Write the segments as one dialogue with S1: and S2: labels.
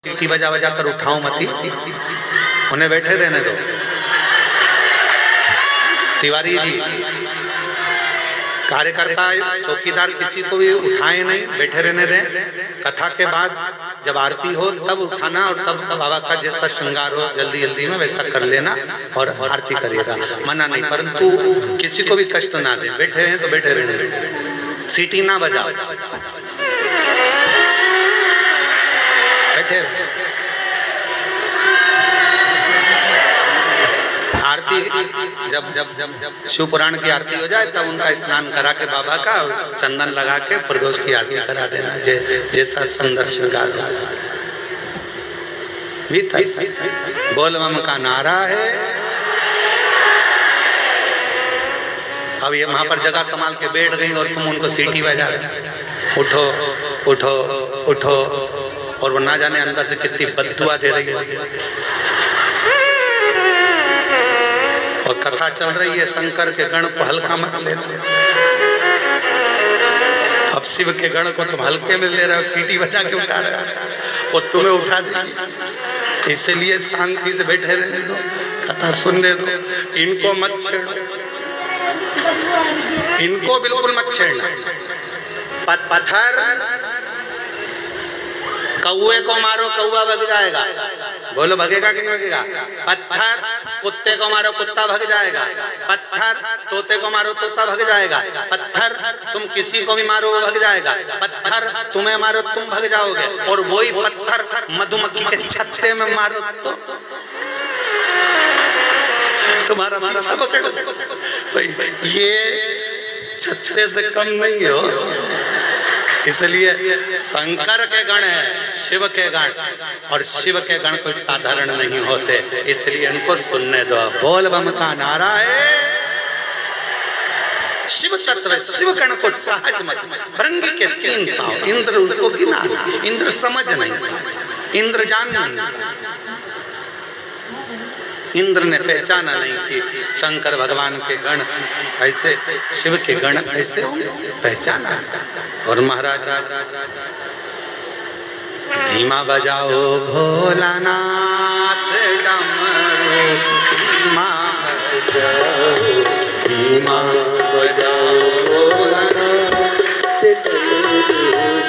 S1: सीटी बजा बजा कर उठाओ मती, उन्हें बैठे रहने दो। तिवारी जी कार्यकर्ता चौकीदार किसी को भी उठाए नहीं, बैठे रहने दें। कथा के बाद जब आरती हो तब उठाना और तब बाबा का जैसा श्रृंगार हो जल्दी जल्दी में वैसा कर लेना और आरती करिएगा, मना नहीं, परंतु किसी को भी कष्ट ना दे। बैठे हैं तो बैठे रहने दें, सीटी ना बजाओ, बैठे रहे। आरती जब जब जब जब शिव पुराण की आरती हो जाए तब उनका स्नान करा के बाबा का चंदन लगा के प्रदोष की आरती करा देना, जैसा सुंदर श्रृंगार भी था। बोल बम का नारा है। अब ये वहां पर जगह संभाल के बैठ गई और तुम उनको सीटी बजा रहे, उठो उठो उठो, और वो ना जाने अंदर से कितनी बद्दुआ दे रही है। और कथा चल रही है, शंकर के गण को हल्का मत लेना। अब शिव के गण को तुम हल्के में ले रहे हो, सीटी बजा के उठा रहे हो और तुम्हें उठा देंगे। इसलिए शांति से बैठे रहने दो, कथा सुनने दो, इनको मत छेड़ो, इनको बिल्कुल मत छेड़ना। पत्थर कौए को मारो, कौआ भग जाएगा। बोलो भगेगा कि नहीं भगेगा? पत्थर कुत्ते को मारो, कुत्ता भग जाएगा। पत्थर तोते को मारो, तोता भग जाएगा। पत्थर तुम किसी को भी मारो वो भग जाएगा। पत्थर तुम्हें मारो तुम भग जाओगे। और वही पत्थर मधुमक्खी के छत्ते में मारो तो तुम्हारा पीछा पकड़ो। तो ये छत्ते से कम नहीं हो। इसलिए शंकर के गण है, शिव के गण, और शिव के गण कोई साधारण नहीं होते, इसलिए इनको सुनने दो। बोल बम का नारा है। शिव तत्व शिव गण को सहज मत, भृंगी के 3 पांव, इंद्र उनको गिना, इंद्र समझ नहीं, इंद्र जान नहीं, इंद्र ने पहचाना नहीं कि शंकर भगवान के गण ऐसे, शिव के गण ऐसे पहचाना। और महाराज धीमा बजाओ भोलानाथ डमरू, धीमा बजाओ, धीमा बजाओ भोलानाथ डमरू,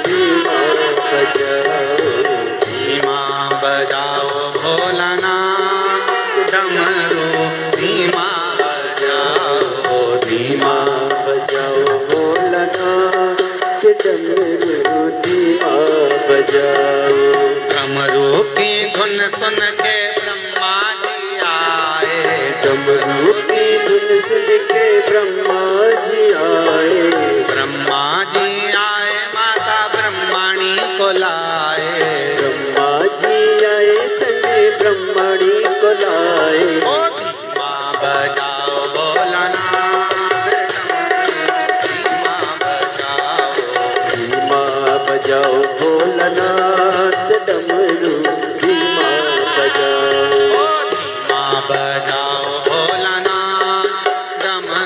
S1: धीमा बजाओ, धीमा बजाओ भोलानाथ डमरू, धीमा बजाओ, धीमा बजाओ भोलानाथ डमरू, धीमा बजाओ। डमरू की धुन सुन के ब्रह्मा जी आए, डमरू की धुन सुन के ब्रह्मा जी आए, ब्रह्मा जी आए माता ब्रह्मणी को लाए, ब्रह्मा जी आए संगे ब्रह्मणी को लाए। ओ धीमा बजाओ भोलानाथ, धीमा बजाओ, धीमा बजाओ भोलानाथ डमरू, धीमा बजाओ, धीमा बजाओ भोलानाथ डमरू,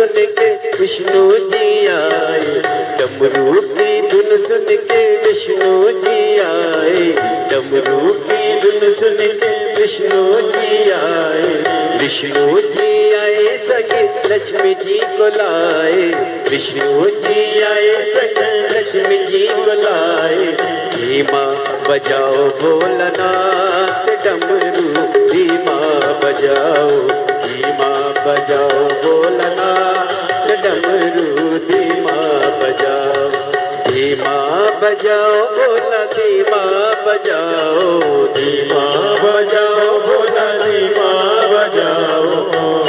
S2: सुन के विष्णु जी आए, डमरू की धुन सुन के विष्णु जी आए, डमरू की धुन सुन के विष्णु जी आए, विष्णु जी आए सगे लक्ष्मी जी को लाए, विष्णु जी आए सगे लक्ष्मी जी को लाए। धीमा बजाओ भोलानाथ डमरू, धीमा बजाओ, धीमा बजाओ भोलानाथ डमरू, धीमा बजाओ, धीमा बजाओ भोला, धीमा बजाओ, धीमा बजाओ भोला, धीमा बजाओ,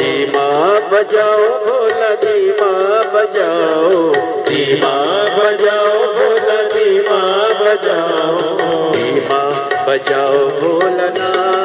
S2: धीमा बजाओ भोला, धीमा बजाओ, धीमा बजाओ भोला, धीमा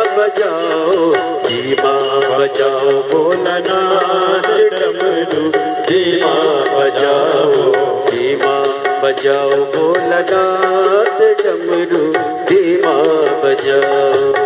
S2: बजाओ, धीमा बजाओ भोलानाथ डमरू, धीमा बजाओ, धीमा बजाओ भोलानाथ डमरू, धीमा बजाओ।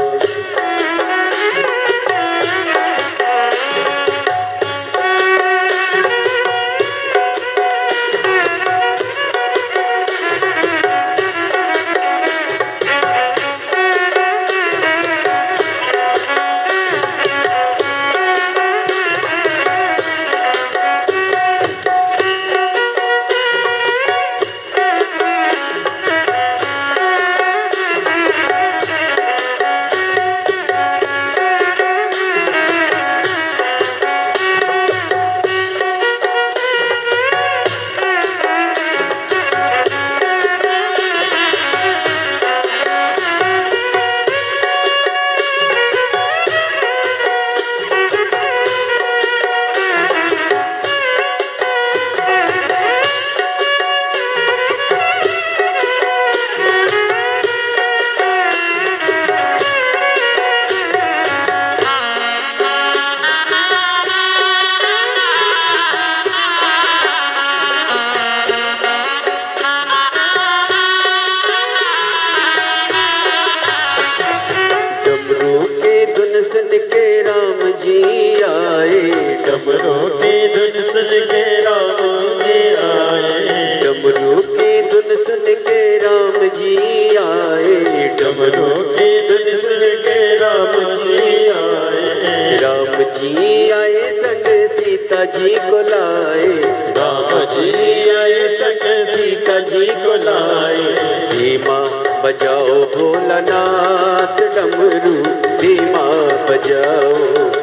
S2: जी आए, डमरू की धुन सुन के राम जी आए। राम जी आए संग सीता जी को लाए, राम जी आए संग सीता जी को लाए। धीमा बजाओ भोलानाथ डमरू, धीमा बजाओ,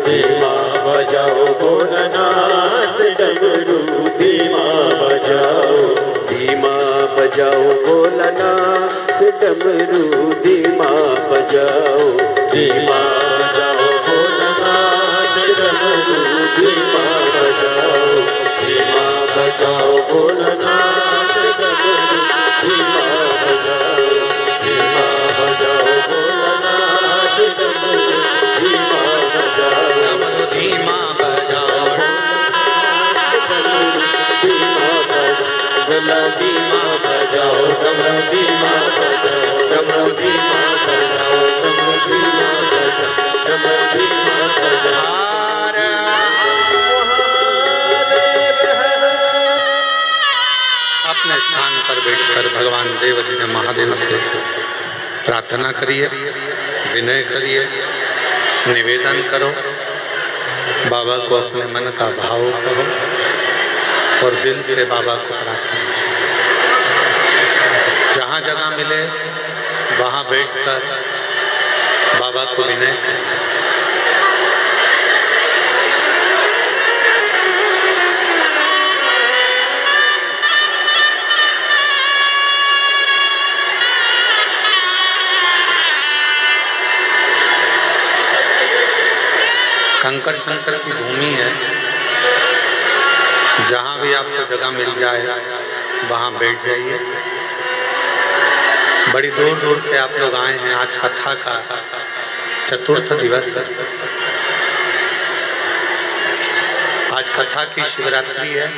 S2: धीमा बजाओ भोलानाथ डमरू, धीमा बजाओ, धीमा बजाओ भोलानाथ डमरू, धीमा बजाओ, धीमा बजाओ भोलानाथ डमरू, धीमा बजाओ, धीमा बजाओ भोलानाथ डमरू, धीमा बजाओ, धीमा बजाओ भोलानाथ डमरू, धीमा बजाओ,
S1: धीमा बजाओ,
S2: धीमा बजाओ, डमरू धीमा बजाओ, डमरू धीमा बजाओ, डमरू धीमा बजाओ, डमरू धीमा बजाओ।
S1: अपने स्थान पर बैठकर भगवान देवाधिदेव महादेव से प्रार्थना करिए, विनय करिए, निवेदन करो, बाबा को अपने मन का भाव करो और दिल से बाबा को प्रार्थना। जहाँ जगह मिले वहाँ बैठकर बाबा को विनय करें। कंकर शंकर की भूमि है, जहाँ भी आपको जगह मिल जाए वहाँ बैठ जाइए। बड़ी दूर दूर से आप लोग आए हैं। आज कथा का चतुर्थ दिवस है। आज कथा की शिवरात्रि है।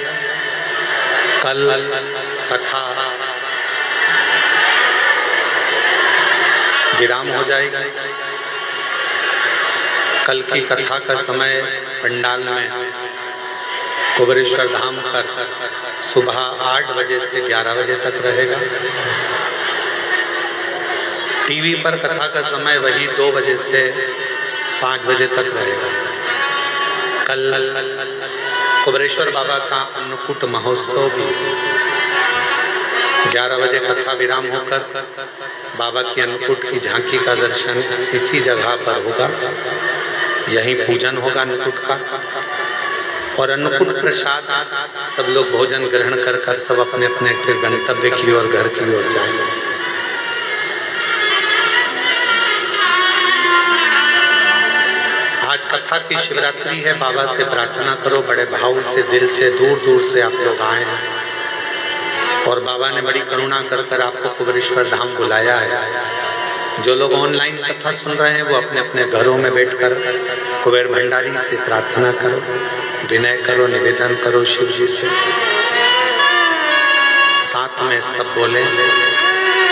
S1: कल कथा विराम हो जाएगा। कल की कथा का समय पंडाल में कुबेरेश्वर धाम पर सुबह 8 बजे से 11 बजे तक रहेगा। टीवी पर कथा का समय वही 2 बजे से 5 बजे तक रहेगा। कल कुबेरेश्वर बाबा का अन्नकूट महोत्सव भी 11 बजे कथा विराम होकर बाबा की अन्नकूट की झांकी का दर्शन इसी जगह पर होगा। यहीं पूजन होगा अन्नकूट का और अन्नकूट प्रसाद सब लोग भोजन ग्रहण कर सब अपने अपने फिर गंतव्य की ओर, घर की ओर जाएंगे। आज कथा की शिवरात्रि है। बाबा से प्रार्थना करो, बड़े भाव से, दिल से, दूर दूर से आप लोग आए हैं और बाबा ने बड़ी करुणा कर आपको कुबेरेश्वर धाम बुलाया है। जो लोग ऑनलाइन कथा सुन रहे हैं वो अपने अपने घरों में बैठकर कुबेर भंडारी से प्रार्थना करो, विनय करो, निवेदन करो शिव जी से। साथ में सब बोले,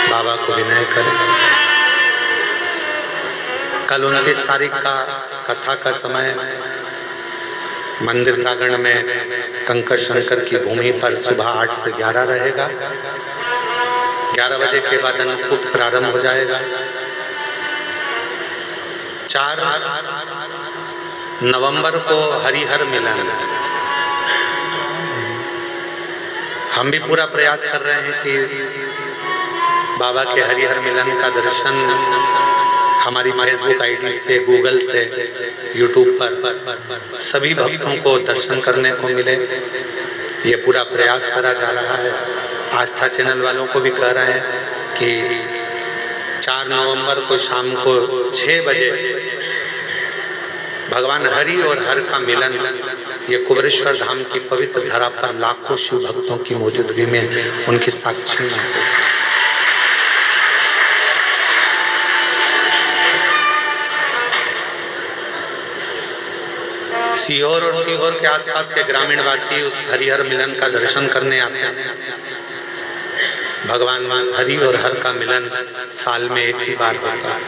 S1: बाबा को विनय करें। कल 29 तारीख का कथा का समय मंदिर प्रांगण में कंकर शंकर की भूमि पर सुबह 8 से 11 रहेगा। 11 बजे के बाद अन्नकूट प्रारंभ हो जाएगा। 4 नवंबर को हरिहर मिलन। हम भी पूरा प्रयास कर रहे हैं कि बाबा के हरिहर मिलन का दर्शन हमारी फेसबुक आईडी से, गूगल से, यूट्यूब पर सभी भक्तों को दर्शन करने को मिले। ये पूरा प्रयास करा जा रहा है। आस्था चैनल वालों को भी कह रहे हैं कि 4 नवंबर को शाम को 6 बजे भगवान हरि और हर का मिलन, ये कुबेरेश्वर धाम की पवित्र धरा पर लाखों शिव भक्तों की मौजूदगी में उनकी साक्षी में सीहोर और सीहोर के आसपास के ग्रामीण वासी उस हरिहर मिलन का दर्शन करने आते हैं। भगवान हरि और हर का मिलन साल में एक ही बार होता है।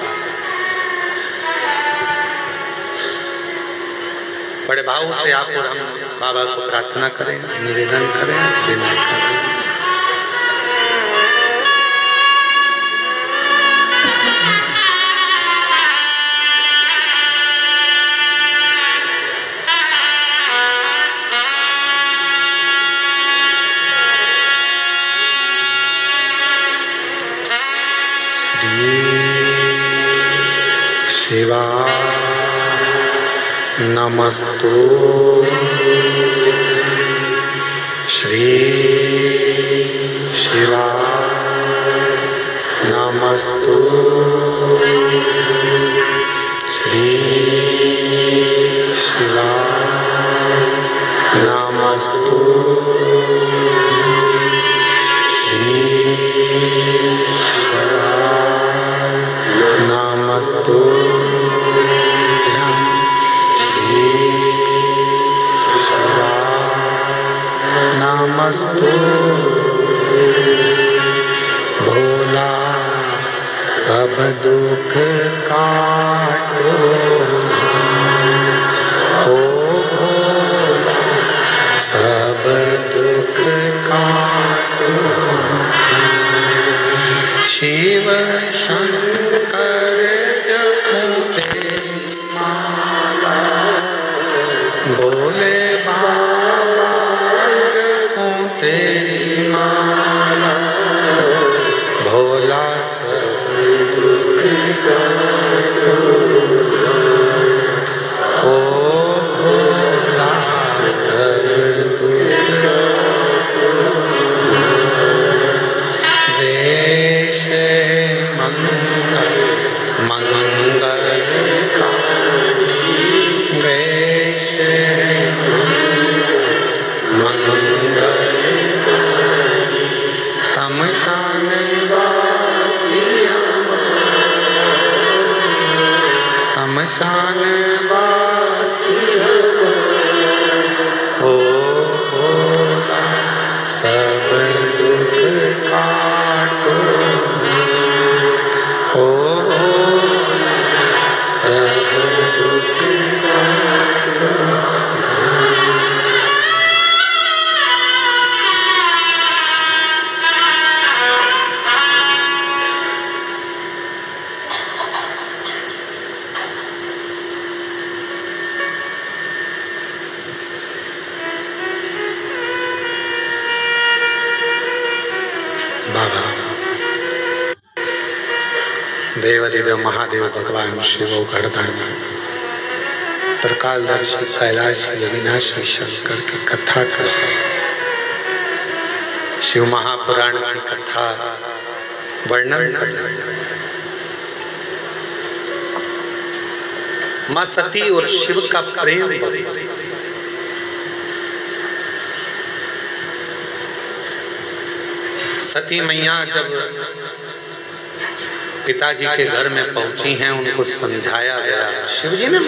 S1: बड़े भाव से आप और हम बाबा को प्रार्थना करें, निवेदन करें, विनय करें। शिवा नमस्तु श्री शिवा नमस्तु श्री शिवा नमस्तु श्री शिवा नमस्तु श्री शिवा नमस्तु भोला सब दुख काटो ओ भोला सब दुख काटो शिव शंकर जपूं तेरी माला भोले बाबा जपूं तेरी माला भोला सब दुख काटो ओ भोला सब दुख काटो देश मंगल मंगलकारी देश मंगलकारी शमशान शमशान वासी हो भोला सब दुख काटो हो भोला सब दुख काटो देवादिदेव महादेव भगवान शिव घड़दानी प्रकालदर्शी कैलाशी अविनाशी शंकर की कथा कर शिव महापुराण की कथा वर्णन कर मां सती और शिव का प्रेम सती मैया जब पिताजी के घर में पहुंची हैं उनको समझाया गया शिव जी ने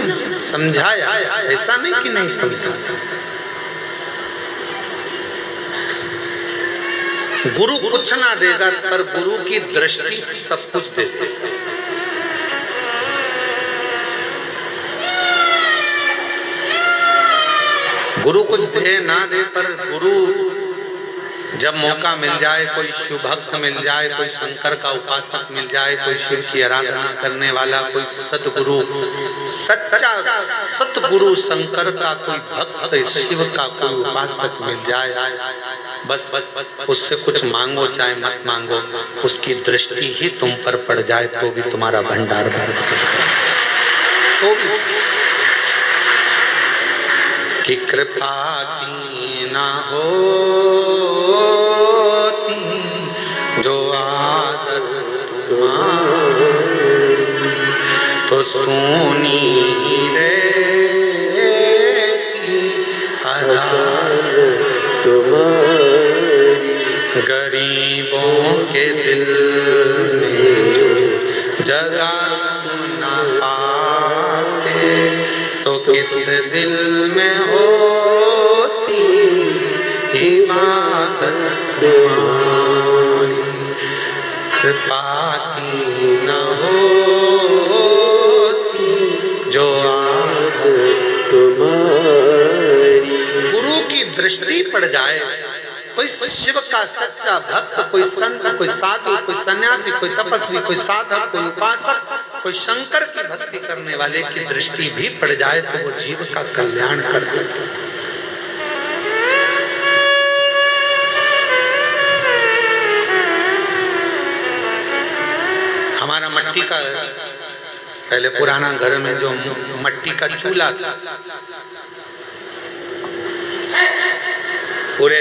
S1: समझाया ऐसा नहीं कि नहीं समझा गुरु कुछ ना देगा पर गुरु की दृष्टि सब कुछ देते गुरु कुछ दे ना दे पर गुरु जब मौका मिल जाए कोई शिव भक्त मिल जाए कोई शंकर का उपासक मिल जाए कोई शिव की आराधना करने वाला कोई सतगुरु सच्चा सतगुरु शंकर का कोई भक्त शिव का कोई उपासक मिल जाए बस उससे कुछ मांगो चाहे मत मांगो उसकी दृष्टि ही तुम पर पड़ जाए तो भी तुम्हारा भंडार भर सकता कि कृपा की ना होती जो आदत तुम्हारी तो सोनी रहती अदालत तुम्हारी गरीबों के दिल में जो जगह तुम ना पाते तो किस दिल में होती इबादत तुम्हारी कृपा की न होती जो आदत तुम्हारी गुरु की दृष्टि पड़ जाए कोई शिव का सच्चा भक्त कोई संत कोई साधु कोई सन्यासी कोई तपस्वी कोई साधक कोई उपासक कोई शंकर की भक्ति करने वाले की दृष्टि भी पड़ जाए तो वो जीव का कल्याण कर देते। हमारा मट्टी का पहले पुराना घर में जो मट्टी का चूल्हा था, पूरे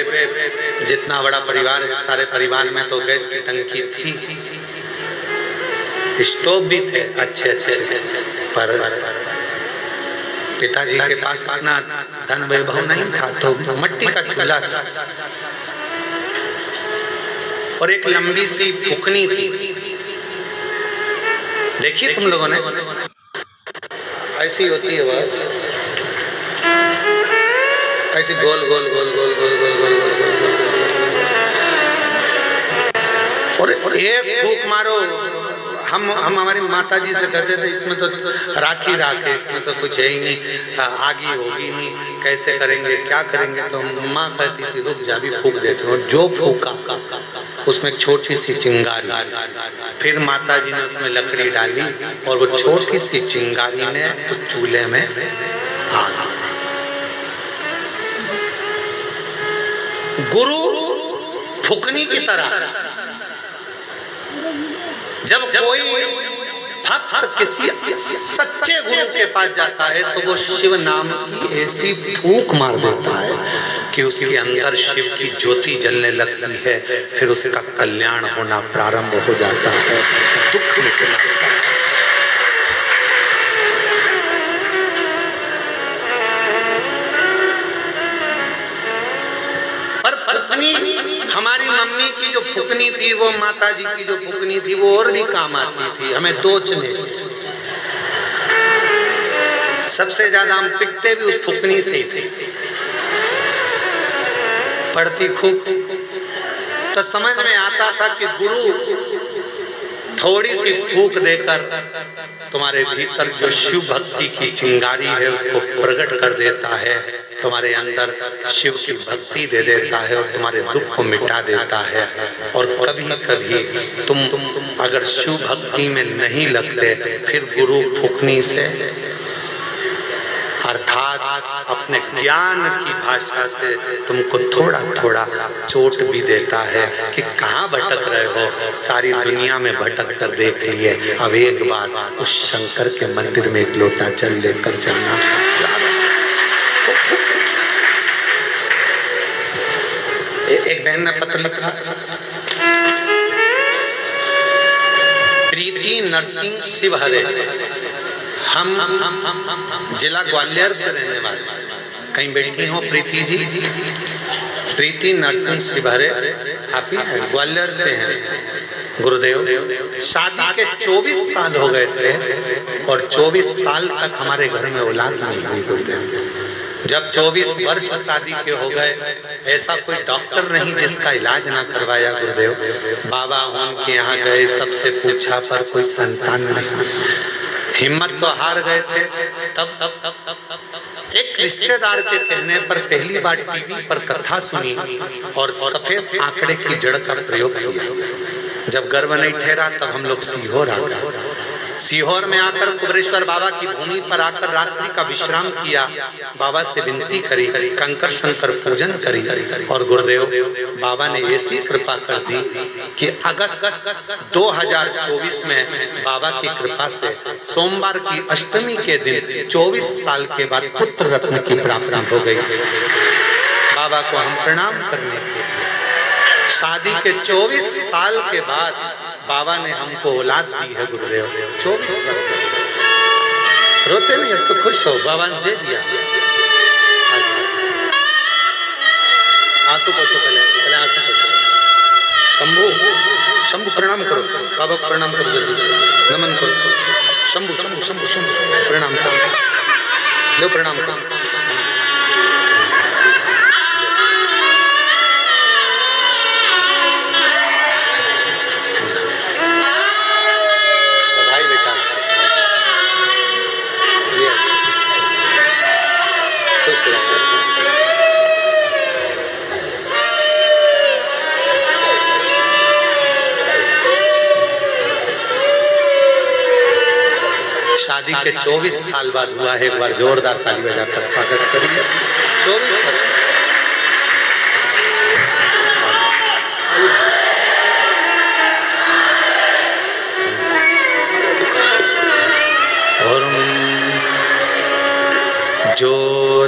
S1: जितना बड़ा परिवार है, सारे परिवार में तो गैस की टंकी थी, स्टोव भी थे अच्छे अच्छे, पर पिताजी के पास इतना धन वैभव नहीं था, तो मट्टी का चूल्हा था और एक लंबी सी फुकनी थी। देखिए तुम लोगों ने, ऐसी होती है वह, ऐसे गोल गोल गोल गोल गोल गोल गोल गोल गोल और एक फूक मारो। हम हमारी माता जी से कहते थे इसमें तो राखी राखे, इसमें तो कुछ है ही नहीं, आगी होगी नहीं, कैसे करेंगे क्या करेंगे। तो माँ कहती थी रुक जा भी फूक देते हो। और जो फूका उसमें एक छोटी सी चिंगारी, फिर माता जी ने उसमें लकड़ी डाली और वो छोटी सी चिंगारी ने उस चूल्हे में आग। गुरु फुकनी की तरह जब कोई भक्त किसी सच्चे गुरु के पास जाता है तो वो शिव नाम की ऐसी फूंक मार देता है कि उसके अंदर शिव की ज्योति जलने लगती है, फिर उसका कल्याण होना प्रारंभ हो जाता है, दुख मिटना। हमारी मम्मी की जो फुकनी थी, वो माता जी की जो फुकनी थी, वो और भी काम आती थी, हमें दोचने। सबसे ज्यादा हम पिटते भी उस फुकनी से ही, पड़ती खूब। तो समझ में आता था कि गुरु थोड़ी सी फूंक देकर तुम्हारे भीतर जो शिव भक्ति की चिंगारी है उसको प्रकट कर देता है, तुम्हारे अंदर शिव की भक्ति दे देता है और तुम्हारे दुख को मिटा देता है। और कभी कभी तुम अगर शिव भक्ति में नहीं लगते, फिर गुरु फूकनी से अर्थात अपने ज्ञान की भाषा से तुमको थोड़ा थोड़ा चोट भी देता है कि कहाँ भटक रहे हो, सारी दुनिया में भटक कर देख लिए, अब एक बार उस शंकर के मंदिर में एक लोटा जल लेकर चलना। एक बहन ने पत्र लिखा, प्रीति नरसिंह शिवहरे, हम जिला ग्वालियर के रहने वाले, कहीं बैठी हो प्रीति जी? प्रीति नरसिंह शिवहरे आप ही ग्वालियर से हैं। गुरुदेव, शादी के 24 साल हो गए थे और 24 साल तक हमारे घर में औलाद नहीं हुई। गुरुदेव, जब 24 वर्ष शादी के हो गए, ऐसा कोई डॉक्टर नहीं जिसका इलाज ना करवाया। गुरुदेव, बाबा उनके यहाँ गए, सबसे पूछा पर कोई संतान नहीं, हिम्मत तो हार गए थे। तब एक रिश्तेदार के कहने पर पहली बार टीवी पर कथा सुनी और सफेद आंकड़े की जड़ का प्रयोग किया। जब गर्भ नहीं ठहरा तब हम लोग सीहोर आ गए। सीहोर में आकर कुबरेश्वर बाबा की भूमि पर आकर रात्रि का विश्राम किया, बाबा से विनती करी, कंकर शंकर पूजन करी और गुरुदेव बाबा ने ऐसी कृपा कर दी कि अगस्त 2024 में बाबा की कृपा से सोमवार की अष्टमी के दिन 24 साल के बाद पुत्र रत्न की प्राप्ति हो गई। बाबा को हम प्रणाम करने के शादी के 24 साल के बाद बाबा ने हमको औलाद दी है। गुरुदेव, 24 वर्ष रोते नहीं, अब तो खुश हो, बाबा ने दे दिया। आंसू पोछो, पहले आंसू पोछो। शंभू, शंभू प्रणाम करो, बाबा को प्रणाम करो, जल्दी नमन करो। शंभू शंभू शंभू शंभू प्रणाम करो, लो प्रणाम करो। शादी के 24 साल बाद हुआ है। एक बार जोरदार ताली बजाकर स्वागत करिए। 24 वर्ष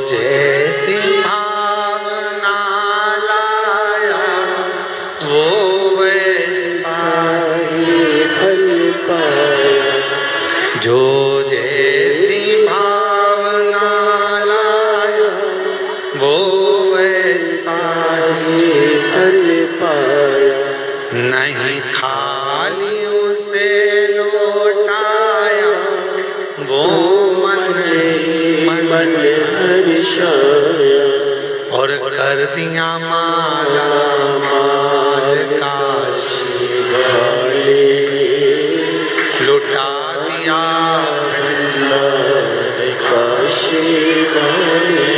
S1: जैसी भावना लाया वो वैसा
S2: ही फल पाया।
S1: जो जैसी भावना लाया वो वैसा
S2: ही फल पाया।
S1: नहीं खाली उसे लौटाया वो मन
S2: हर्षाया।
S1: और कर दिया माला माल काशी
S2: वाले
S1: लुटा दिया
S2: काशी वाले।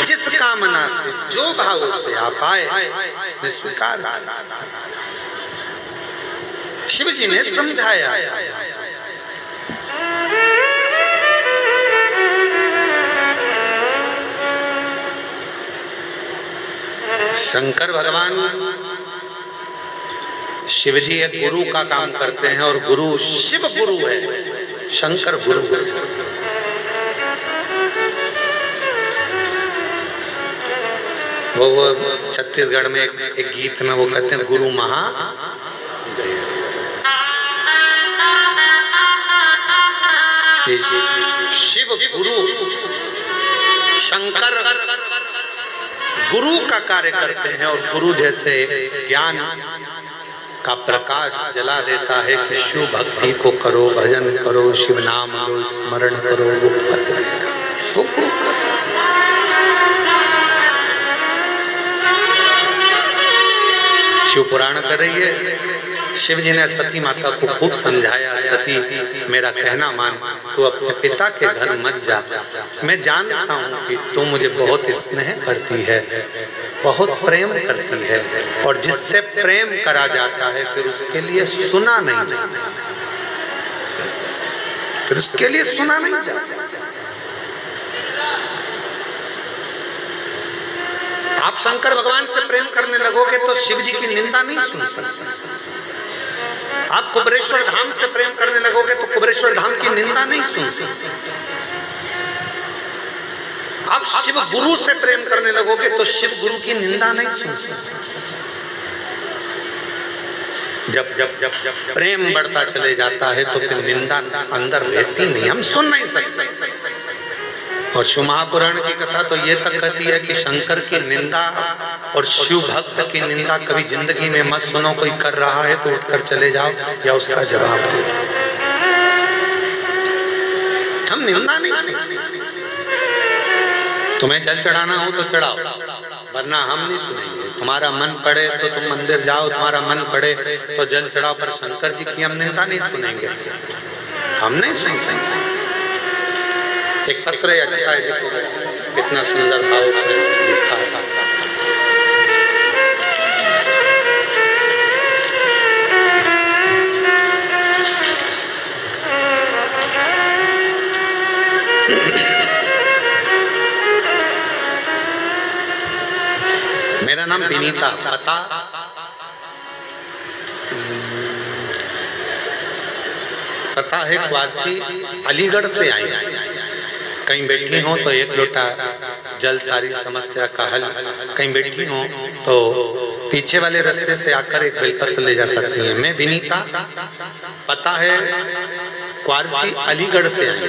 S1: जिस कामना से जो भाव से आप आए उसने स्वीकार किया। शिव जी ने समझाया शंकर भगवान शिव जी एक गुरु का काम करते हैं और गुरु शिव गुरु है, शंकर गुरु है। वो छत्तीसगढ़ में एक गीत में वो कहते हैं गुरु महादेव। शिव गुरु शंकर गुरु का कार्य करते हैं और गुरु जैसे ज्ञान का प्रकाश जला देता है कि शिव भक्ति को करो, भजन करो, शिव नाम लो, स्मरण करो, वो फल रहेगा। वो गुरु शिव पुराण कर रही है। शिव जी ने सती माता को खूब समझाया, सती मेरा कहना मान, तू अपने पिता के घर मत जा। मैं जानता हूँ कि तू मुझे बहुत स्नेह करती है, बहुत प्रेम करती है, और जिससे प्रेम करा जाता है फिर उसके लिए सुना नहीं जाता, फिर उसके लिए सुना नहीं जाता। आप शंकर भगवान से प्रेम करने लगोगे तो शिव जी की निंदा नहीं सुन सकते। आप कुबरेश्वर धाम से प्रेम करने लगोगे तो कुबरेश्वर धाम की निंदा नहीं सुन सकते। आप शिव गुरु से प्रेम करने लगोगे तो शिव गुरु की निंदा नहीं सुन सकते। जब जब जब जब प्रेम बढ़ता चले जाता है तो फिर निंदा अंदर रहती नहीं, हम सुन नहीं सकते। और शिव महापुराण की कथा तो ये तक कहती है कि शंकर की निंदा और शिव भक्त की निंदा कभी जिंदगी में मत सुनो। कोई कर रहा है तो उठकर चले जाओ या उसका जवाब दो। हम निंदा नहीं सुनते। तुम्हें जल चढ़ाना हो तो चढ़ाओ, वरना हम नहीं सुनेंगे। तुम्हारा मन पड़े तो तुम मंदिर जाओ, तुम्हारा मन पड़े तो जल चढ़ाओ, पर शंकर जी की हम निंदा नहीं सुनेंगे, हम नहीं सुन सकते। एक पत्र अच्छा है, देखो कितना सुंदर भाव उसमें लिखा है। मेरा नाम विनीता, पता है क्वारसी, अलीगढ़ से आई। कहीं बैठी हो तो एक लोटा जल सारी समस्या का हल, कहीं बैठी हो तो पीछे वाले रास्ते से आकर एक बेलपत्र ले जा सकती हैं। मैं विनीता, पता है क्वारसी, अलीगढ़ से आई।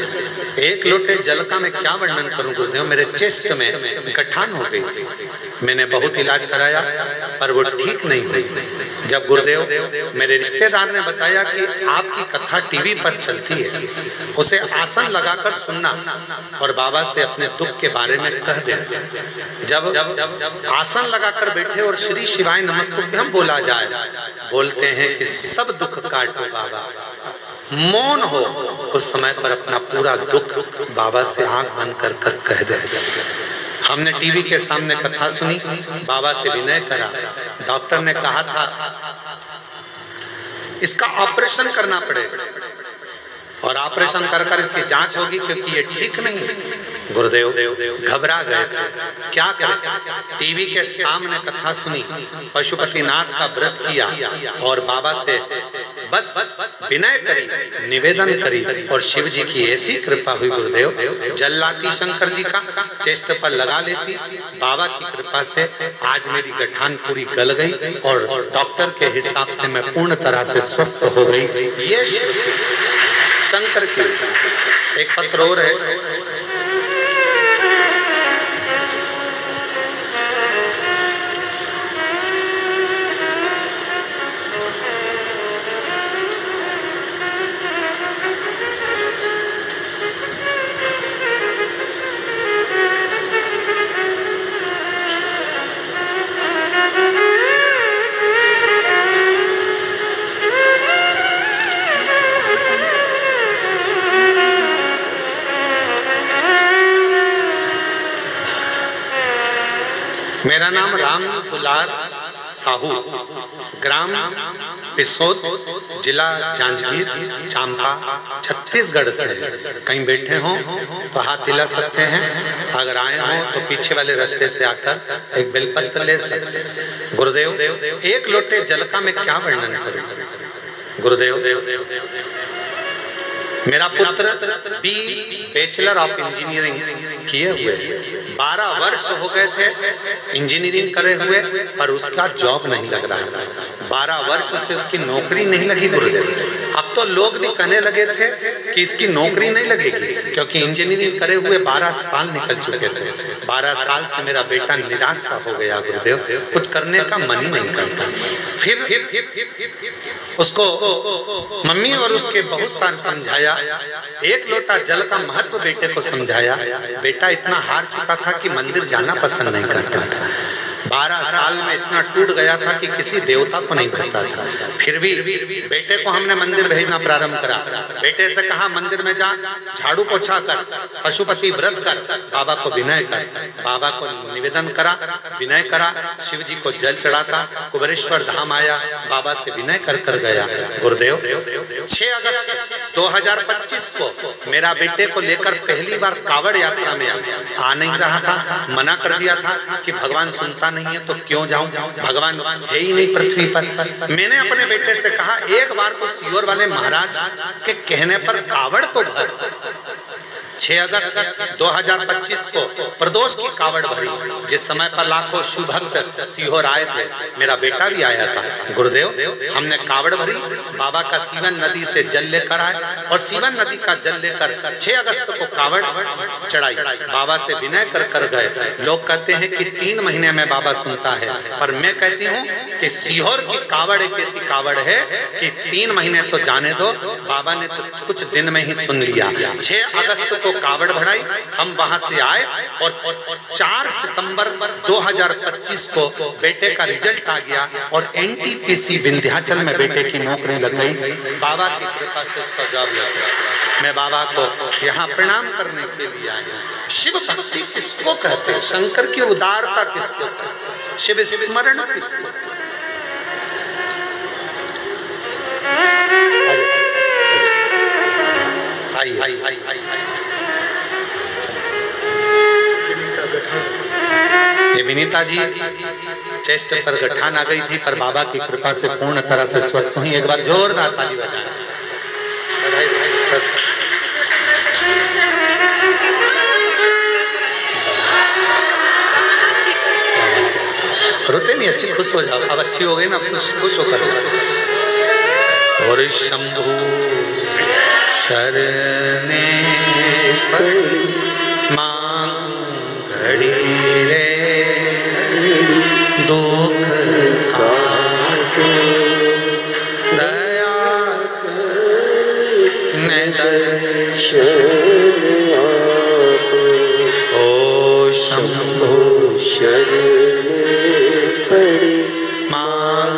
S1: एक लोटे जल का मैं क्या वर्णन करूं गुरुदेव, मेरे चेस्ट में गठान हो गई थी। मैंने बहुत इलाज कराया पर वो ठीक नहीं हुई। जब गुरुदेव मेरे रिश्तेदार ने बताया कि आपकी कथा टीवी पर चलती है, उसे आसन लगाकर सुनना और बाबा से अपने दुख के बारे में कह देना। जब आसन लगाकर बैठे और श्री शिवाय नमस्तुभ्यम बोला जाए, बोलते हैं कि सब दुख काटो बाबा, मौन हो, उस समय पर अपना पूरा दुख बाबा से आंख बंद कर कह दे। हमने टीवी के सामने कथा सुनी, बाबा से विनय करा। डॉक्टर ने कहा था इसका ऑपरेशन करना पड़ेगा और ऑपरेशन कर इसकी जांच होगी क्योंकि ये ठीक नहीं है। गुरुदेव घबरा गए थे, क्या करें। टीवी के सामने कथा सुनी, पशुपतिनाथ का व्रत किया और बाबा से बस विनय करी, निवेदन करी और शिव जी की ऐसी कृपा हुई गुरुदेव, जल लाती शंकर जी का, चेस्ट पर लगा लेती। बाबा की कृपा से आज मेरी गठान पूरी गल गई और डॉक्टर के हिसाब से मैं पूर्ण तरह से स्वस्थ हो गई। ये शंकर की। एक पत्र और है, मेरा नाम राम दुलार साहू, ग्राम पिसोद, जिला जांजगीर चांपा, छत्तीसगढ़ से। कहीं बैठे हों तो हाथ हिला सकते हैं, अगर आए हों तो पीछे वाले रास्ते से आकर एक बेलपत्र ले सकते हैं। गुरुदेव एक लोटे जल का मैं क्या वर्णन करूं। गुरुदेव मेरा पुत्र बी बैचलर ऑफ इंजीनियरिंग किए हुए 12 वर्ष हो गए थे इंजीनियरिंग करे हुए, पर उसका जॉब नहीं लग रहा था। 12 वर्ष से उसकी नौकरी नहीं लगी गुरुदेव। अब तो लोग भी कहने लगे थे कि इसकी नौकरी नहीं लगेगी, क्योंकि इंजीनियरिंग करे हुए 12 साल निकल चुके थे। 12 साल से मेरा बेटा निराश सा हो गया गुरुदेव, कुछ करने का मन ही नहीं करता। फिर उसको मम्मी और उसके बहुत सारे समझाया, एक लोटा जल का महत्व बेटे को समझाया। बेटा इतना हार चुका था कि मंदिर जाना पसंद नहीं करता था। 12 साल में इतना टूट गया था कि किसी देवता को नहीं भजता था। फिर भी बेटे को हमने मंदिर भेजना प्रारंभ करा। बेटे से कहा मंदिर में जा, झाड़ू पोछा कर, पशुपति व्रत कर, बाबा को विनय कर। बाबा को निवेदन करा, विनय करा, शिव जी को जल चढ़ाता, कुबेरेश्वर धाम आया, बाबा से विनय कर कर गया। गुरुदेव 6 अगस्त 2025 को मेरा बेटे को लेकर पहली बार कावड़ यात्रा में आ नहीं रहा था। मना कर दिया था कि भगवान सुनता नहीं है तो क्यों जाऊं, भगवान है ही नहीं पृथ्वी पर। मैंने अपने बेटे से कहा एक बार तो सीहोर वाले महाराज के कहने पर कावड़ तो भर। 6 अगस्त 2025 को प्रदोष की कावड़ भरी, जिस समय पर लाखों शिव भक्त सीहोर आए थे, मेरा बेटा भी आया था। गुरुदेव हमने कावड़ भरी, बाबा का सीवन नदी से जल लेकर आए और सीवन नदी का जल लेकर 6 अगस्त को कावड़ चढ़ाई। बाबा से विनय कर कर गए। लोग कहते हैं कि 3 महीने में बाबा सुनता है, पर मैं कहती हूँ कि सीहोर की कावड़ एक ऐसी कावड़ है कि 3 महीने तो जाने दो, बाबा ने तो कुछ दिन में ही सुन लिया। 6 अगस्त को कावड़ बढ़ाई, हम वहां से आए और 4 सितंबर 2025 को बेटे का रिजल्ट आ गया और एनटीपीसी विंध्याचल में बेटे की नौकरी लग गई। बाबा की कृपा से उसका जॉब लग गया। मैं बाबा को यहाँ प्रणाम करने के लिए आया। शिव भक्ति किसको कहते हैं, शंकर की उदारता किसको कहते हैं, शिव स्मरण किसको। ये विनीता जी चेस्ट पर गठान आ गई थी, पर बाबा की कृपा से पूर्ण तरह से स्वस्थ हुई। एक बार जोरदार ताली बजाएं। रोते नहीं, अच्छी खुश हो जाओ। अब अच्छी हो गई ना, खुश होकर जाओ। और शंभु शरणे पड़ी मां घड़ी रे दुख काटो, दया ने दर्शन आपो। ओ शंभु शरणे पड़ी मां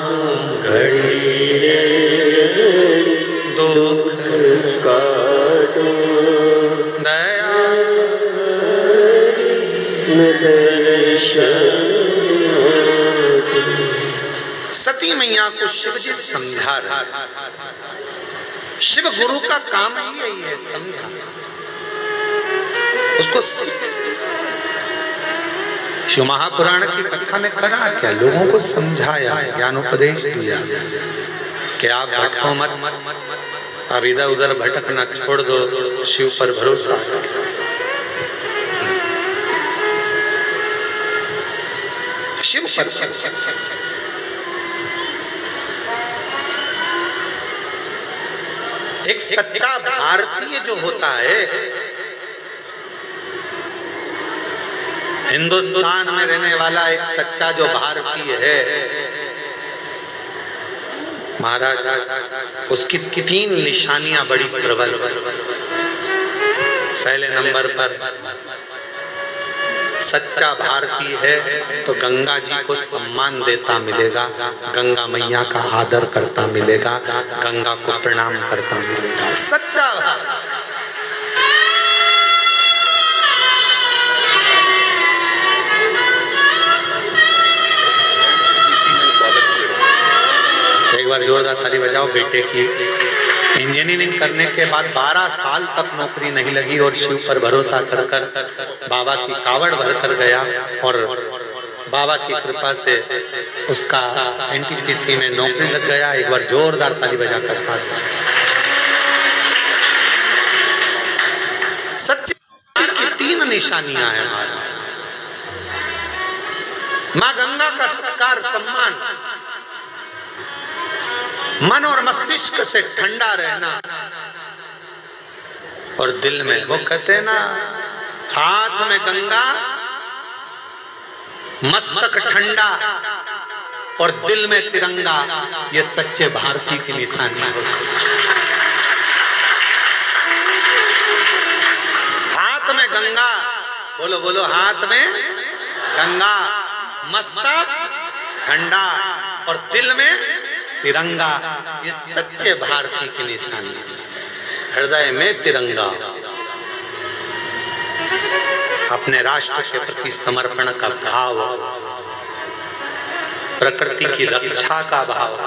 S1: घड़ी रे दुख काटो, दया सती मैया को शिव जी समझा रहा। शिव गुरु का काम ही यही है, समझा। उसको शिव महापुराण की कथा ने करा क्या, लोगों को समझाया, ज्ञानोपदेश दिया कि आप भटको मत, अब इधर उधर भटकना छोड़ दो, शिव पर भरोसा। शिव पर एक सच्चा भारतीय जो होता है, हिंदुस्तान में रहने वाला एक सच्चा जो भारतीय है महाराज, उसकी 3 निशानियां बड़ी प्रबल। पहले नंबर पर सच्चा भारतीय है तो गंगा जी को सम्मान देता मिलेगा, गंगा मैया का आदर करता मिलेगा, गंगा को प्रणाम करता मिलेगा। सच्चा एक बार जोरदार ताली बजाओ। बेटे की इंजीनियरिंग करने के बाद 12 साल तक नौकरी नहीं लगी और शिव पर भरोसा कर कर बाबा की कावड़ भर कर गया और बाबा की कृपा से उसका NTPC में नौकरी लग गया। एक बार जोरदार ताली बजाकर साथ। सच्चे की 3 निशानियां हैं हमारा। मां गंगा का सत्कार सम्मान, मन और मस्तिष्क से ठंडा रहना और दिल में, वो कहते हैं ना, हाथ में गंगा मस्तक ठंडा और दिल में तिरंगा, ये सच्चे भारतीय की निशानी है। हाथ में गंगा, बोलो बोलो, हाथ में गंगा, मस्तक ठंडा और दिल में तिरंगा, ये सच्चे भारतीय की निशानी। हृदय में तिरंगा, अपने राष्ट्र के प्रति समर्पण का भाव, प्रकृति की रक्षा का भाव,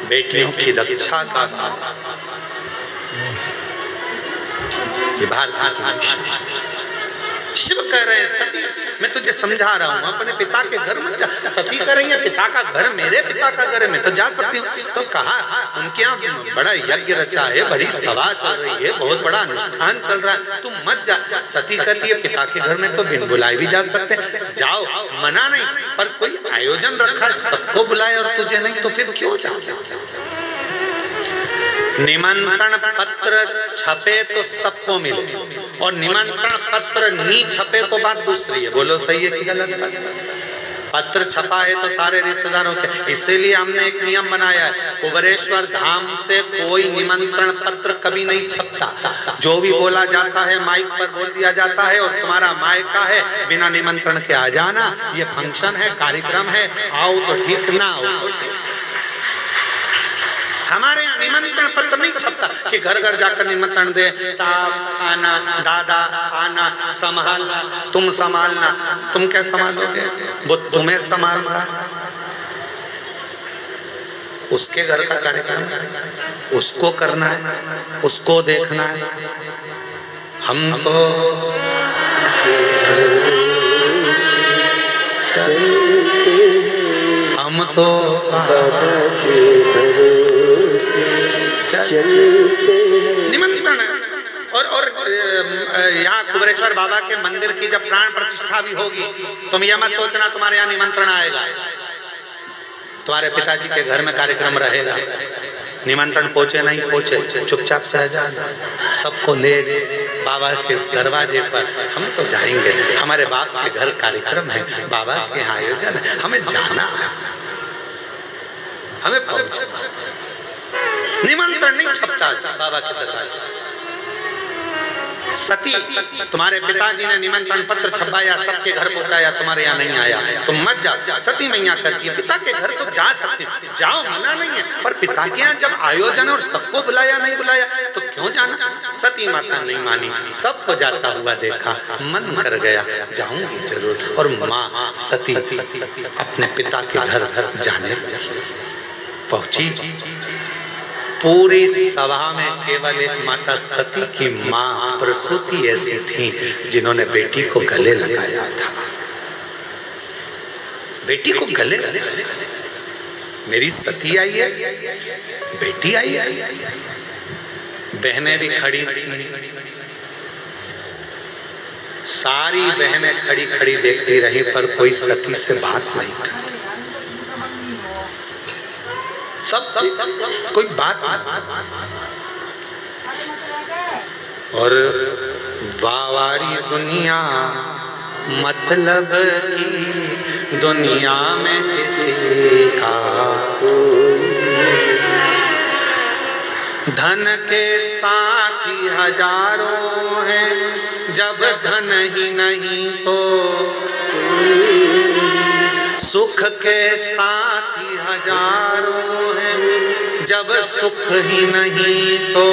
S1: बेटियों की रक्षा का भाव, ये भारतीय की निशानी। शिव कह रहे हैं सती, मैं तुझे समझा रहा हूँ, अपने पिता के घर मत जा। सती कह रही है पिता का घर, मेरे पिता का घर है, मैं तो जा सकती हूँ। तो कहा उनके यहाँ बड़ा यज्ञ रचा है, बड़ी सभा चल रही है, बहुत बड़ा अनुष्ठान चल रहा है, तुम मत जा। सती कहती है पिता के घर में तो बिन बुलाए भी जा सकते, जाओ, मना नहीं, पर कोई आयोजन रखा, सबको बुलाए और तुझे नहीं, तो फिर क्यों जाओ? निमंत्रण पत्र छपे तो सबको मिले और निमंत्रण पत्र नहीं छपे तो बात दूसरी है। बोलो सही है कि गलत? पत्र छपा है तो सारे रिश्तेदारों के, इसीलिए हमने एक नियम बनाया है, कुबेरेश्वर धाम से कोई निमंत्रण पत्र कभी नहीं छपता। जो भी बोला जाता है माइक पर बोल दिया जाता है और तुम्हारा मायका है, बिना निमंत्रण के आ जाना, ये फंक्शन है, कार्यक्रम है, आओ तो ठीक, ना आओ तो ठीक। हमारे यहाँ निमंत्रण पत्र नहीं छपता कि घर घर जाकर निमंत्रण दे, साहब आना, दादा आना, संभालना, तुम संभालना। तुम क्या संभालोगे? वो तुम्हें संभाल रहा है, उसके घर का कार्यक्रम उसको करना है, उसको देखना है। हम तो निमंत्रण। और यहाँ कुबेरेश्वर बाबा के मंदिर की जब प्राण प्रतिष्ठा भी होगी, तुम यह मत सोचना तुम्हारे यहाँ निमंत्रण आएगा, तुम्हारे पिताजी के घर में कार्यक्रम रहेगा, निमंत्रण पहुंचे नहीं पहुंचे, चुपचाप से आ जाना, सबको ले बाबा के दरवाजे पर। हम तो जाएंगे, हमारे बाप के घर कार्यक्रम है, बाबा के यहाँ आयोजन है, हमें जाना है, हमें पहुंचना। निमंत्रण नहीं छपता बाबा के दरवाजे। सती, तुम्हारे पिताजी ने निमंत्रण पत्र छपाया, सबके घर पहुंचाया, तुम्हारे यहाँ नहीं आया, तुम मत जाओ। सती मैया करती है, पिता के घर तो जा सकते, जाओ, मना नहीं है, पर पिता के यहाँ जब आयोजन और सबको बुलाया नहीं बुलाया तो क्यों जाना? सती माता नहीं मानी, सबको जाता हुआ देखा, मन कर गया, जाऊंगी जरूर। और माँ सती अपने पिता के घर जाने पहुंची। पूरी सभा में केवल एक माता सती की मां प्रसूति ऐसी थी जिन्होंने बेटी को गले लगाया था। बेटी को गले लगाया। मेरी सती आई है, बेटी आई है। बहनें भी खड़ी थी, सारी बहनें खड़ी खड़ी देखती रही, पर कोई सती से बात नहीं की। सब कोई बात नहीं। और वावारी दुनिया मतलब की दुनिया में किसी का धन के साथी हजारों हैं, जब धन ही नहीं तो सुख के साथी हजारों हैं, जब सुख ही नहीं तो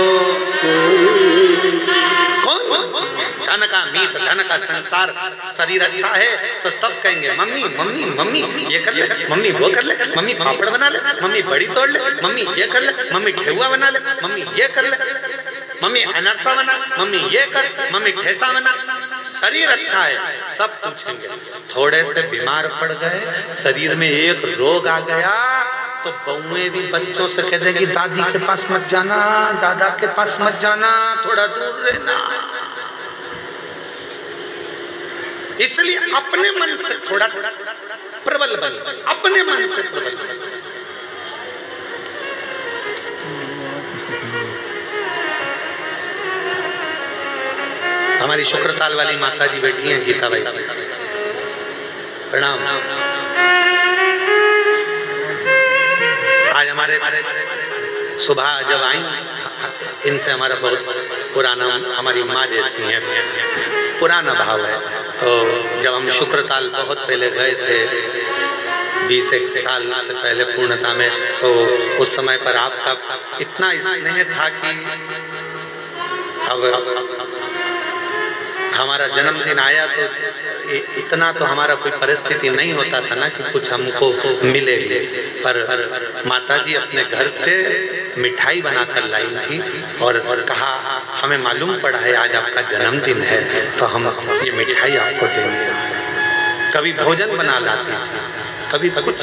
S1: धन का मीत, धन का संसार। शरीर अच्छा है तो सब कहेंगे मम्मी मम्मी मम्मी ये कर ले, मम्मी वो कर ले, मम्मी पापड़ बना ले, मम्मी बड़ी तोड़ ले, मम्मी ये कर ले, मम्मी ठेहुआ बना ले, मम्मी ये कर ले, मम्मी अनरसा बना, मम्मी ये कर, मम्मी ठेसा बना। शरीर अच्छा है सब पूछेंगे। थोड़े से बीमार पड़ गए, शरीर में एक रोग आ गया तो बहुएं भी बच्चों से कह देंगी दादी के पास मत जाना, दादा के पास मत जाना, थोड़ा दूर रहना। इसलिए अपने मन से थोड़ा प्रबल बन, अपने मन से प्रबल बन। हमारी शुक्रताल वाली माता जी बैठी हैं, गीता भाई प्रणाम। आज हमारे सुबह जब आई, इनसे हमारा बहुत पुराना, हमारी माँ जैसी है, पुराना भाव है। तो जब हम शुक्रताल बहुत पहले गए थे, 20 साल से पहले पूर्णता में, तो उस समय पर आपका इतना स्नेह था कि अब हमारा जन्मदिन आया तो इतना तो हमारा कोई परिस्थिति नहीं होता था ना कि कुछ हमको मिलेगी, पर माताजी अपने घर से मिठाई बनाकर लाई थी और कहा हमें मालूम पड़ा है आज आपका जन्मदिन है तो हम ये मिठाई आपको देने आए। कभी भोजन बना लाती थी, कभी कुछ,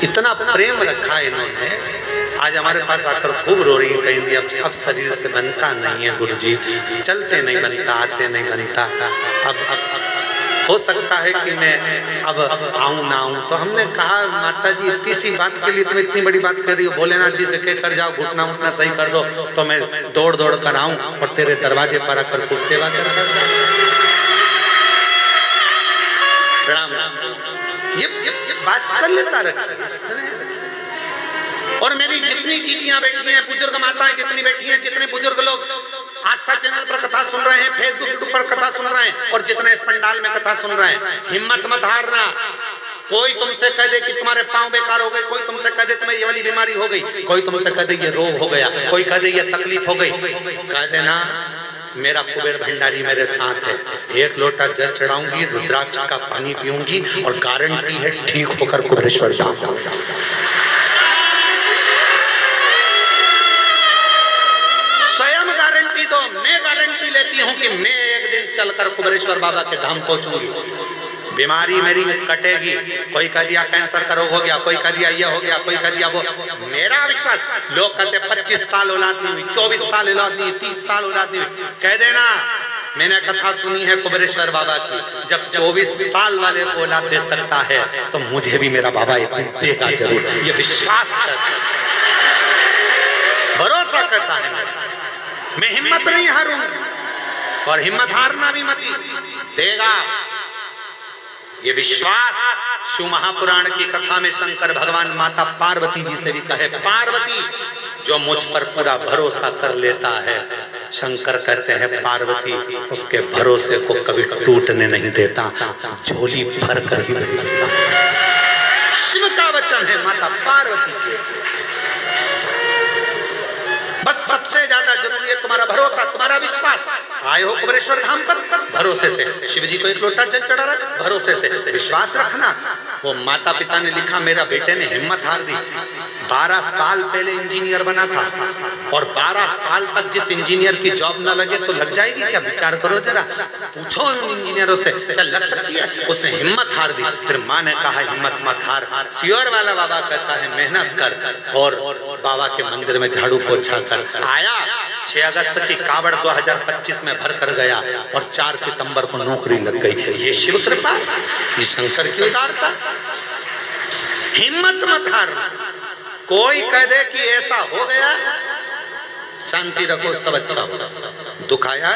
S1: इतना प्रेम रखा इन्होंने। आज हमारे पास आकर खूब रो रही कहीं अब शरीर से बनता नहीं है गुरुजी, चलते नहीं बनता, आते नहीं बनता। अब हो सकता है कि मैं अब आऊं ना आऊं। तो हमने कहा माता जी इतनी सी बात के लिए तुम इतनी बड़ी बात कर रही हो, भोलेनाथ जी से कह कर जाओ घुटना उठना सही कर दो तो मैं दौड़ दौड़ कर आऊं और तेरे दरवाजे पर आकर खूब सेवा कर। प्रणाम। ये वात्सल्यता रखी। और मेरी जितनी चीजियां बैठी हैं, बुजुर्ग माताएं जितनी बैठी हैं, जितने बुजुर्ग लोग आस्था चैनल पर कथा सुन रहे हैं, फेसबुक पर कथा सुन रहे हैं और जितने इस पंडाल में कथा सुन रहे हैं, हिम्मत मत हारना। कोई तुमसे कह दे कि तुम्हारे पांव बेकार हो गए, कोई तुमसे कह दे तुम्हें ये वाली बीमारी हो गई, कोई तुमसे कह दे ये रोग हो गया, कोई कह दे ये तकलीफ हो गई, कह देना मेरा कुबेर भंडारी मेरे साथ है। 1 लोटा जल चढ़ाऊंगी, रुद्राक्ष का पानी पीऊंगी और गारंटी है ठीक होकर कुबेरेश्वर धाम जाऊंगा। स्वयं गारंटी दो, मैं गारंटी लेती हूँ कि मैं एक दिन चलकर कुबेरेश्वर बाबा के धाम पहुंचूंगी। बीमारी मेरी कटेगी। कोई कह दिया कैंसर का रोग हो गया, कोई कह दिया ये हो गया, कोई कह दिया वो। मेरा विश्वास, लोग कहते 25 साल औलाद नहीं हुई, 24 साल औलाद नहीं हुई, 30 साल औलाद नहीं हुई, कह देना मैंने कथा सुनी है कुबेरेश्वर बाबा की, जब 24 साल वाले को औलाद दे सकता है तो मुझे भी मेरा बाबा इतनी देगा जरूर। ये विश्वास करता, भरोसा करता है। मैं हिम्मत नहीं हारूंगा और हिम्मत हारना भी मत देगा। ये विश्वास शिव महापुराण की कथा में शंकर भगवान माता पार्वती जी से भी कहे, पार्वती जो मुझ पर पूरा भरोसा कर लेता है, शंकर कहते हैं पार्वती उसके भरोसे को कभी टूटने नहीं देता, झोली भर कर ही भेजता। शिव का वचन है माता पार्वती के। बस सबसे ज्यादा जरूरी है तुम्हारा भरोसा, तुम्हारा विश्वास। आए हो कुबेरेश्वर धाम पर भरोसे से, शिव जी को 1 लोटा जल चढ़ा रहा है भरोसे से, विश्वास रखना। वो माता पिता ने लिखा, मेरा बेटे ने हिम्मत हार दी, 12 साल पहले इंजीनियर बना था, और 12 साल तक जिस इंजीनियर की जॉब न लगे तो लग जाएगी क्या? विचार करो जरा, पूछो उन इंजीनियरों से क्या लग सकती है? उसने हिम्मत हार दी। फिर माँ ने कहा हिम्मत मत हार, सियोर वाला बाबा कहता है मेहनत कर। और बाबा के मंदिर में झाड़ू पोछा कर आया। 6 अगस्त की कावड़ 2025 में भर कर गया और 4 सितंबर को नौकरी लग गई। ये शिव कृपा, ये शंकर की उदारता। हिम्मत मत हार। कोई कह दे कि ऐसा हो गया, शांति रखो, सब अच्छा हो। दुख आया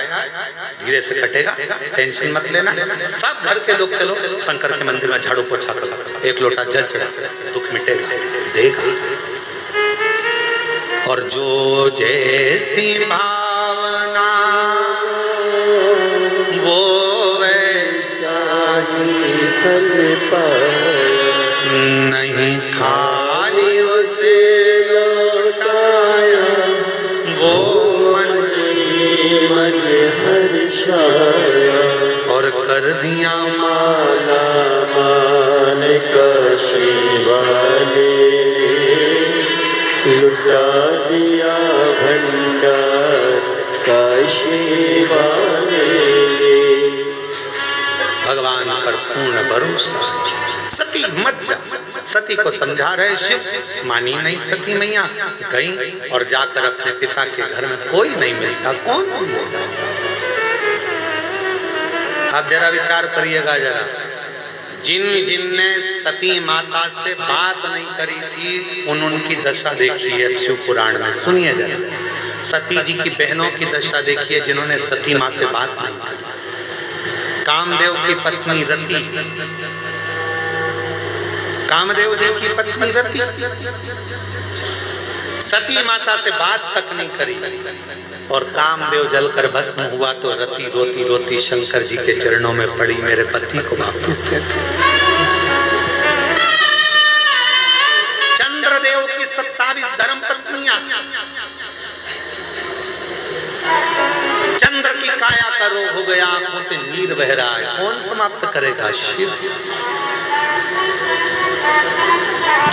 S1: धीरे से कटेगा, टेंशन मत लेना। सब घर के लोग चलो शंकर के मंदिर में झाड़ू पोछा करो, 1 लोटा जल चढ़ा, दुख मिटेगा, देगा। और जो जैसी भावना वो वैसा
S2: ही फल पाए,
S1: नहीं खाली उसे लौटाया वो मन
S2: हर्षाया।
S1: और कर दिया
S2: माला मान काशी वाले, लुटा दिया भंडार काशी वाले।
S1: भगवान पर पूर्ण भरोसा। सती मत जा। सती को समझा रहे शिव, मानी नहीं सती मैया, गई और जाकर अपने पिता के घर में कोई नहीं मिलता, कौन मिलेगा? आप जरा विचार करिएगा जरा, जिनने सती माता से बात नहीं करी थी उनकी दशा देखी है शिव पुराण में, सुनिए जरा। सती जी की बहनों की दशा देखिए जिन्होंने सती माँ से बात नहीं की। कामदेव की पत्नी रति, कामदेव जी की पत्नी रति सती माता से बात तक नहीं करी और कामदेव जलकर भस्म हुआ तो रति रोती रोती शंकर जी के चरणों में पड़ी, मेरे पति को वापस दे दो। चंद्रदेव की 27 धर्म पत्नियां, चंद्र की काया का रोग हो गया, आंखों से नीर बह रहा है, कौन समाप्त करेगा? शिव।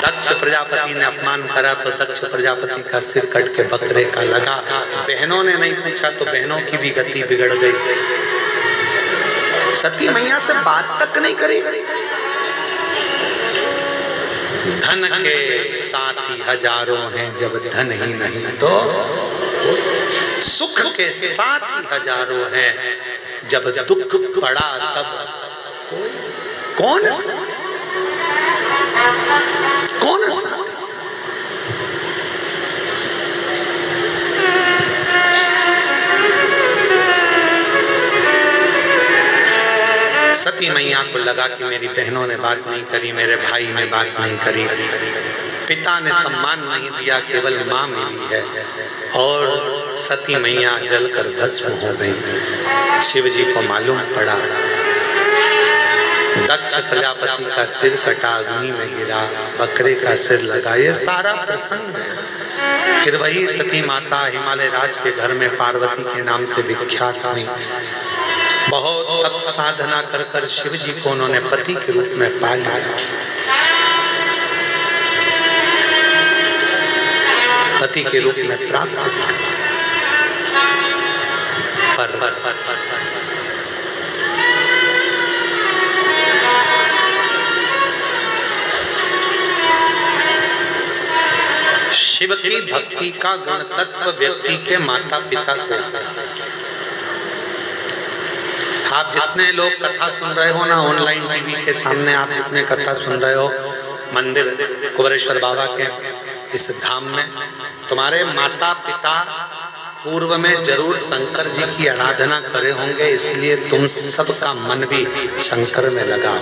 S1: दक्ष प्रजापति ने अपमान करा तो दक्ष प्रजापति का सिर कट के बकरे का लगा। बहनों ने नहीं पूछा तो बहनों की भी गति बिगड़ गई। सती मैया से बात तक नहीं करी। धन के साथी हजारों हैं जब धन ही नहीं तो, सुख के साथी हजारों हैं जब दुख पड़ा तब कौन सा? सती मैया को लगा कि मेरी बहनों ने बात नहीं करी, मेरे भाई ने बात नहीं करी, पिता ने सम्मान नहीं दिया, केवल माँ मिली है, और सती मैया जलकर भस्म हो गई। शिव जी को मालूम पड़ा, दक्ष प्रजापति का सिर कटा, अग्नि में गिरा, बकरे का सिर लगा, ये सारा प्रसंग है। फिर वही सती माता हिमालय राज के घर में पार्वती के नाम से विख्यात हुई। बहुत तप साधना कर कर शिव जी को उन्होंने पति के रूप में पा लिया। पति के रूप में प्राप्त पर शिव की भक्ति का गणतत्व व्यक्ति के माता पिता से। आप जितने लोग कथा सुन रहे हो ना, ऑनलाइन टीवी के सामने आप जितने कथा सुन रहे हो, मंदिर कुबेरेश्वर बाबा के इस धाम में तुम्हारे माता पिता पूर्व में जरूर शंकर जी की आराधना करे होंगे, इसलिए तुम सबका मन भी शंकर में लगा।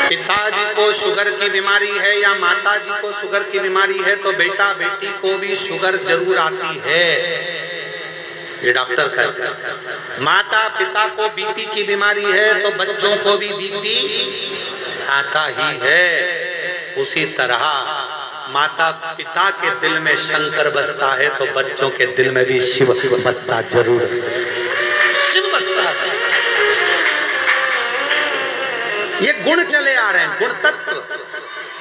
S1: पिताजी को शुगर की बीमारी है या माता जी को शुगर की बीमारी है तो बेटा बेटी को भी शुगर जरूर आती है, ये डॉक्टर कहते हैं। माता पिता को बीपी की बीमारी है तो बच्चों को भी बीपी आता ही है। उसी तरह माता पिता के दिल में शंकर बसता है तो बच्चों के दिल में भी शिव बसता जरूर, शिव बसता है। ये गुण चले आ रहे हैं, गुण तत्व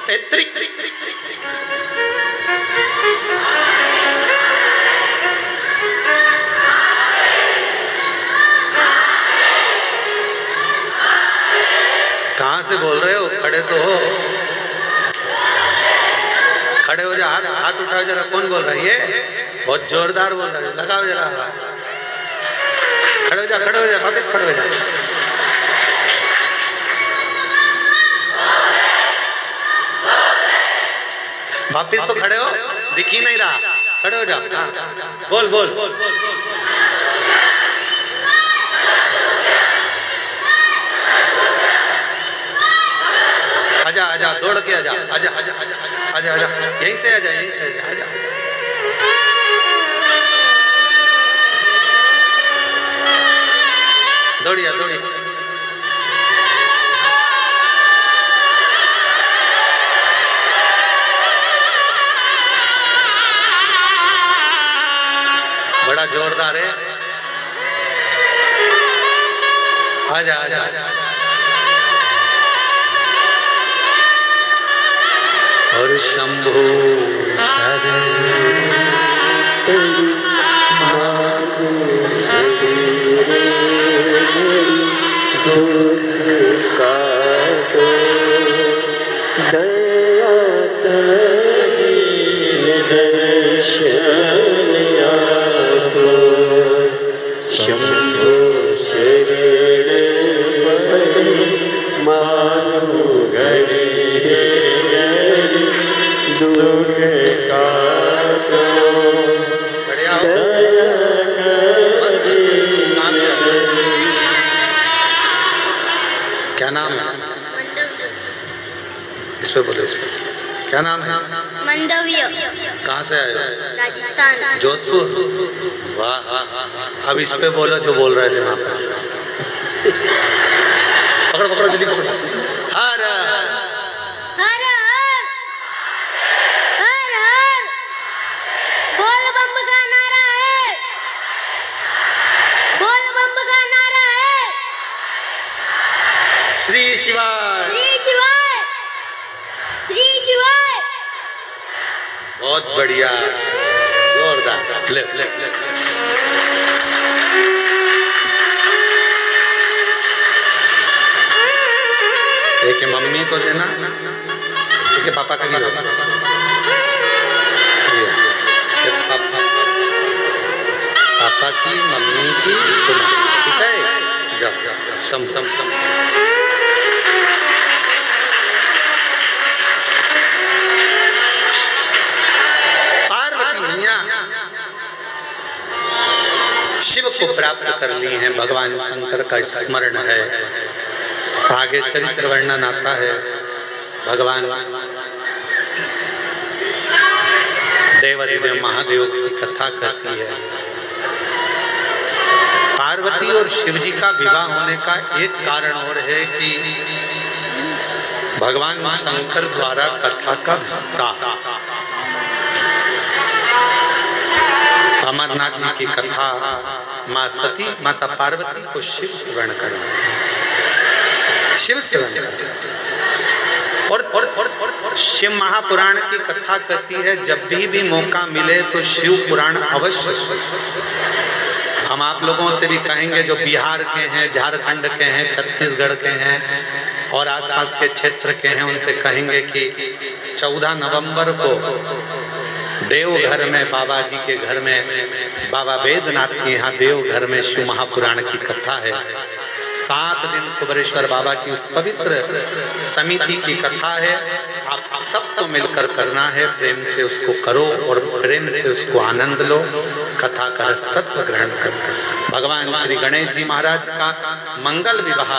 S1: पैतृक। कहां से बोल रहे हो? खड़े तो हो, खड़े हो जा, हाथ उठाओ जरा। कौन बोल रहा है? ये बहुत जोरदार बोल रहा है, लगाओ जरा। खड़े हो जा, खड़े हो जा, वापस खड़े हो जा। वापिस तो खड़े हो, दिख ही नहीं रहा, खड़े हो जा। बोल बोल बोल। आजा आजा, दौड़ के आजा, आजा आजा आजा आजा आजा, यहीं से आजा, यहीं से आजा, आजा। दौड़िया दौड़िया। बड़ा जोरदार है। आजा आजा आजा। और शंभो
S2: दुख का तो दया शंभो शरण मानो गणेश दुख का
S1: क्या नाम है? इस पे बोलो, इस पे। क्या नाम है?
S3: मंदव्य।
S1: कहाँ से आए?
S3: राजस्थान,
S1: जोधपुर। वाह। अब इस पे बोलो जो बोल रहे थे वहाँ पे। पकड़ो पकड़ो, जल्दी पकड़ो। हर
S3: हर हर हर बोल बम का नारा है, बोल बम का नारा है।
S1: श्री शिवाय,
S3: श्री शिवाय, श्री शिवाय।
S1: बहुत बढ़िया, जोरदार। ले ले ले। एक मम्मी को देना, इसके पापा का भी दो। पापा की, मम्मी की, ठीक है? जाओ जाओ, सम सम सम। पार्वती मैया शिव को प्राप्त कर ली हैं, भगवान शंकर का स्मरण है। आगे चरित्र वर्णन आता है। भगवान देवादिदेव महादेव की कथा कहती है। पार्वती और शिव जी का विवाह होने का एक कारण और है कि भगवान शंकर द्वारा कथा का विस्तार। अमरनाथ जी की कथा माँ सती माता पार्वती को शिव स्मरण करें, शिव स्मरण। और शिव महापुराण की कथा कहती है जब भी मौका मिले तो शिव पुराण अवश्य। हम आप लोगों से भी कहेंगे जो बिहार के हैं, झारखंड के हैं, छत्तीसगढ़ के हैं और आसपास के क्षेत्र के हैं, उनसे कहेंगे कि 14 नवंबर को देवघर में बाबा जी के घर में, बाबा वेदनाथ के यहाँ देवघर में शिव महापुराण की कथा है। 7 दिन कुबरेश्वर बाबा की उस पवित्र समिति की कथा है। आप सबको मिलकर करना है, प्रेम से उसको करो और प्रेम से उसको आनंद लो, कथा का रस तत्व ग्रहण करो। भगवान श्री गणेश जी महाराज का मंगल विवाह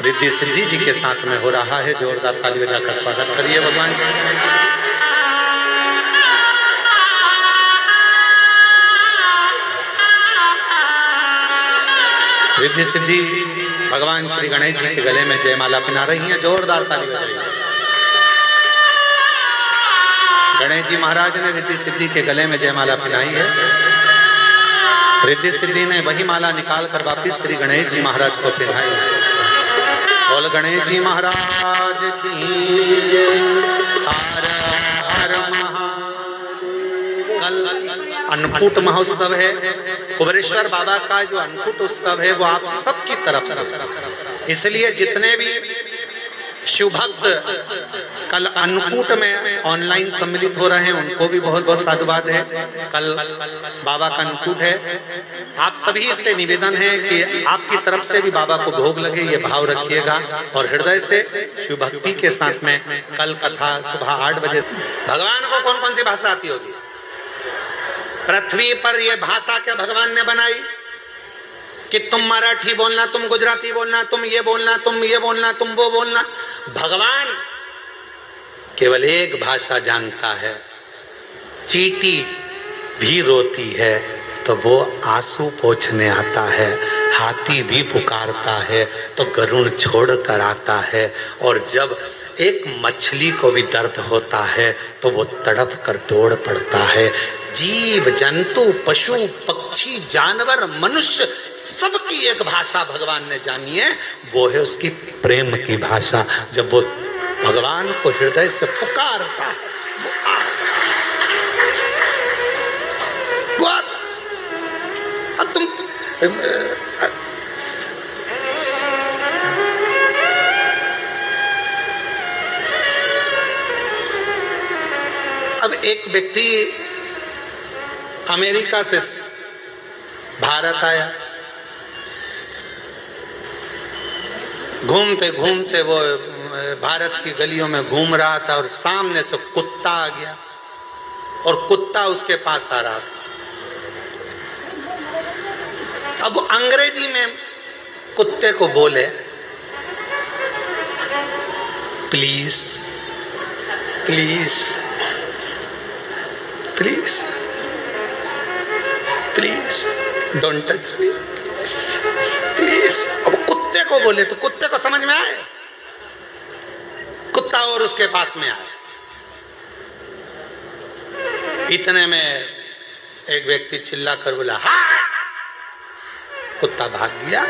S1: रिद्धि सिद्धि जी के साथ में हो रहा है। जोरदार ताली बजाकर स्वागत करिए भगवान जी। रिद्धि सिद्धि भगवान श्री गणेश जी के गले में जयमाला पहना रही हैं। जोरदार ताली बजाइए। गणेश जी महाराज ने रिद्धि सिद्धि के गले में जयमाला पहनाई है। रिद्धि सिद्धि ने वही माला निकाल कर वापिस श्री गणेश जी महाराज को पहनाई है। बोल गणेश जी महाराज की। हर हर महादेव। कल अन्नकूट महोत्सव है। कुबेरेश्वर बाबा का जो अन्नकूट उत्सव है वो आप सबकी तरफ से, इसलिए जितने भी शिव भक्त कल अन्नकूट में ऑनलाइन सम्मिलित हो रहे हैं उनको भी बहुत बहुत साधुवाद है। कल बाबा का अन्नकूट है। आप सभी से निवेदन है कि आपकी तरफ से भी बाबा को भोग लगे, ये भाव रखिएगा और हृदय से शिव भक्ति के साथ में कल कथा सुबह 8 बजे। भगवान को कौन कौन सी भाषा आती होगी? पृथ्वी पर ये भाषा क्या भगवान ने बनाई कि तुम मराठी बोलना, तुम गुजराती बोलना, तुम ये बोलना, तुम ये बोलना, तुम वो बोलना? भगवान केवल एक भाषा जानता है। चींटी भी रोती है तो वो आंसू पोंछने आता है, हाथी भी पुकारता है तो गरुड़ छोड़ कर आता है, और जब एक मछली को भी दर्द होता है तो वो तड़प कर दौड़ पड़ता है। जीव जंतु पशु पक्षी जानवर मनुष्य सबकी एक भाषा भगवान ने जानी है, वो है उसकी प्रेम की भाषा। जब वो भगवान को हृदय से पुकारता है वो आता। अब तुम अब एक व्यक्ति अमेरिका से भारत आया, घूमते घूमते वो भारत की गलियों में घूम रहा था और सामने से कुत्ता आ गया और कुत्ता उसके पास आ रहा था। अब अंग्रेजी में कुत्ते को बोले, please please please please don't touch me please. अब कुत्ते को बोले तो कुत्ते को समझ में आए, कुत्ता और उसके पास में आए। इतने में एक व्यक्ति चिल्ला कर बोला हाँ, कुत्ता भाग गया।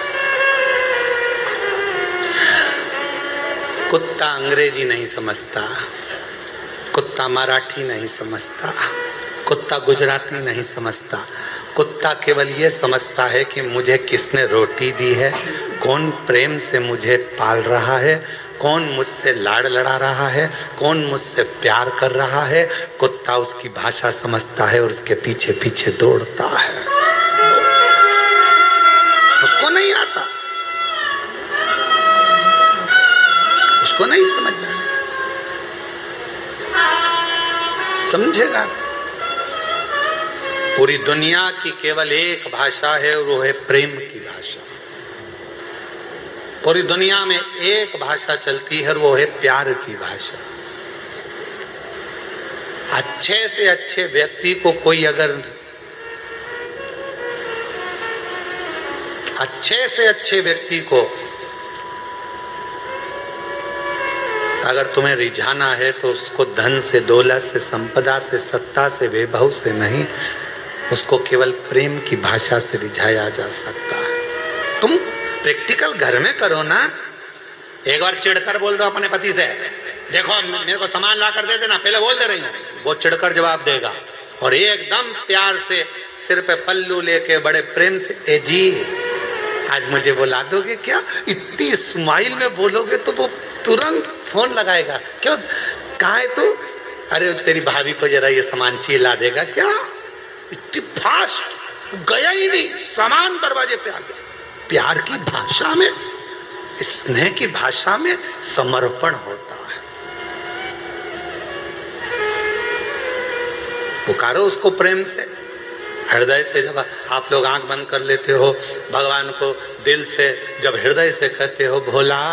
S1: कुत्ता अंग्रेजी नहीं समझता, कुत्ता मराठी नहीं समझता, कुत्ता गुजराती नहीं समझता। कुत्ता केवल ये समझता है कि मुझे किसने रोटी दी है, कौन प्रेम से मुझे पाल रहा है, कौन मुझसे लाड़ लड़ा रहा है, कौन मुझसे प्यार कर रहा है। कुत्ता उसकी भाषा समझता है और उसके पीछे पीछे दौड़ता है। उसको नहीं आता, उसको नहीं समझना, समझेगा। पूरी दुनिया की केवल एक भाषा है और वो है प्रेम की भाषा। पूरी दुनिया में एक भाषा चलती है और वो है प्यार की भाषा। अच्छे से अच्छे व्यक्ति को कोई अगर अच्छे से अच्छे व्यक्ति को अगर तुम्हें रिझाना है तो उसको धन से, दौलत से, संपदा से, सत्ता से, वैभव से नहीं, उसको केवल प्रेम की भाषा से रिझाया जा सकता है। तुम प्रैक्टिकल घर में करो ना। एक बार चिढ़कर बोल दो अपने पति से, देखो मेरे को सामान ला कर दे देना, पहले बोल दे रही हूँ। वो चिढ़कर जवाब देगा और एकदम प्यार से सिर पे पल्लू लेके बड़े प्रेम से, ए जी आज मुझे बुला दोगे क्या? इतनी स्माइल में बोलोगे तो वो तुरंत फोन लगाएगा। क्यों, कहाँ है तू? अरे तेरी भाभी को जरा ये सामान चाहिए, ला देगा क्या? इतनी फास्ट, गया ही नहीं, सामान दरवाजे पे आ गया। प्यार की भाषा में, स्नेह की भाषा में समर्पण होता है। पुकारो उसको प्रेम से, हृदय से। जब आप लोग आंख बंद कर लेते हो, भगवान को दिल से जब हृदय से कहते हो, भोला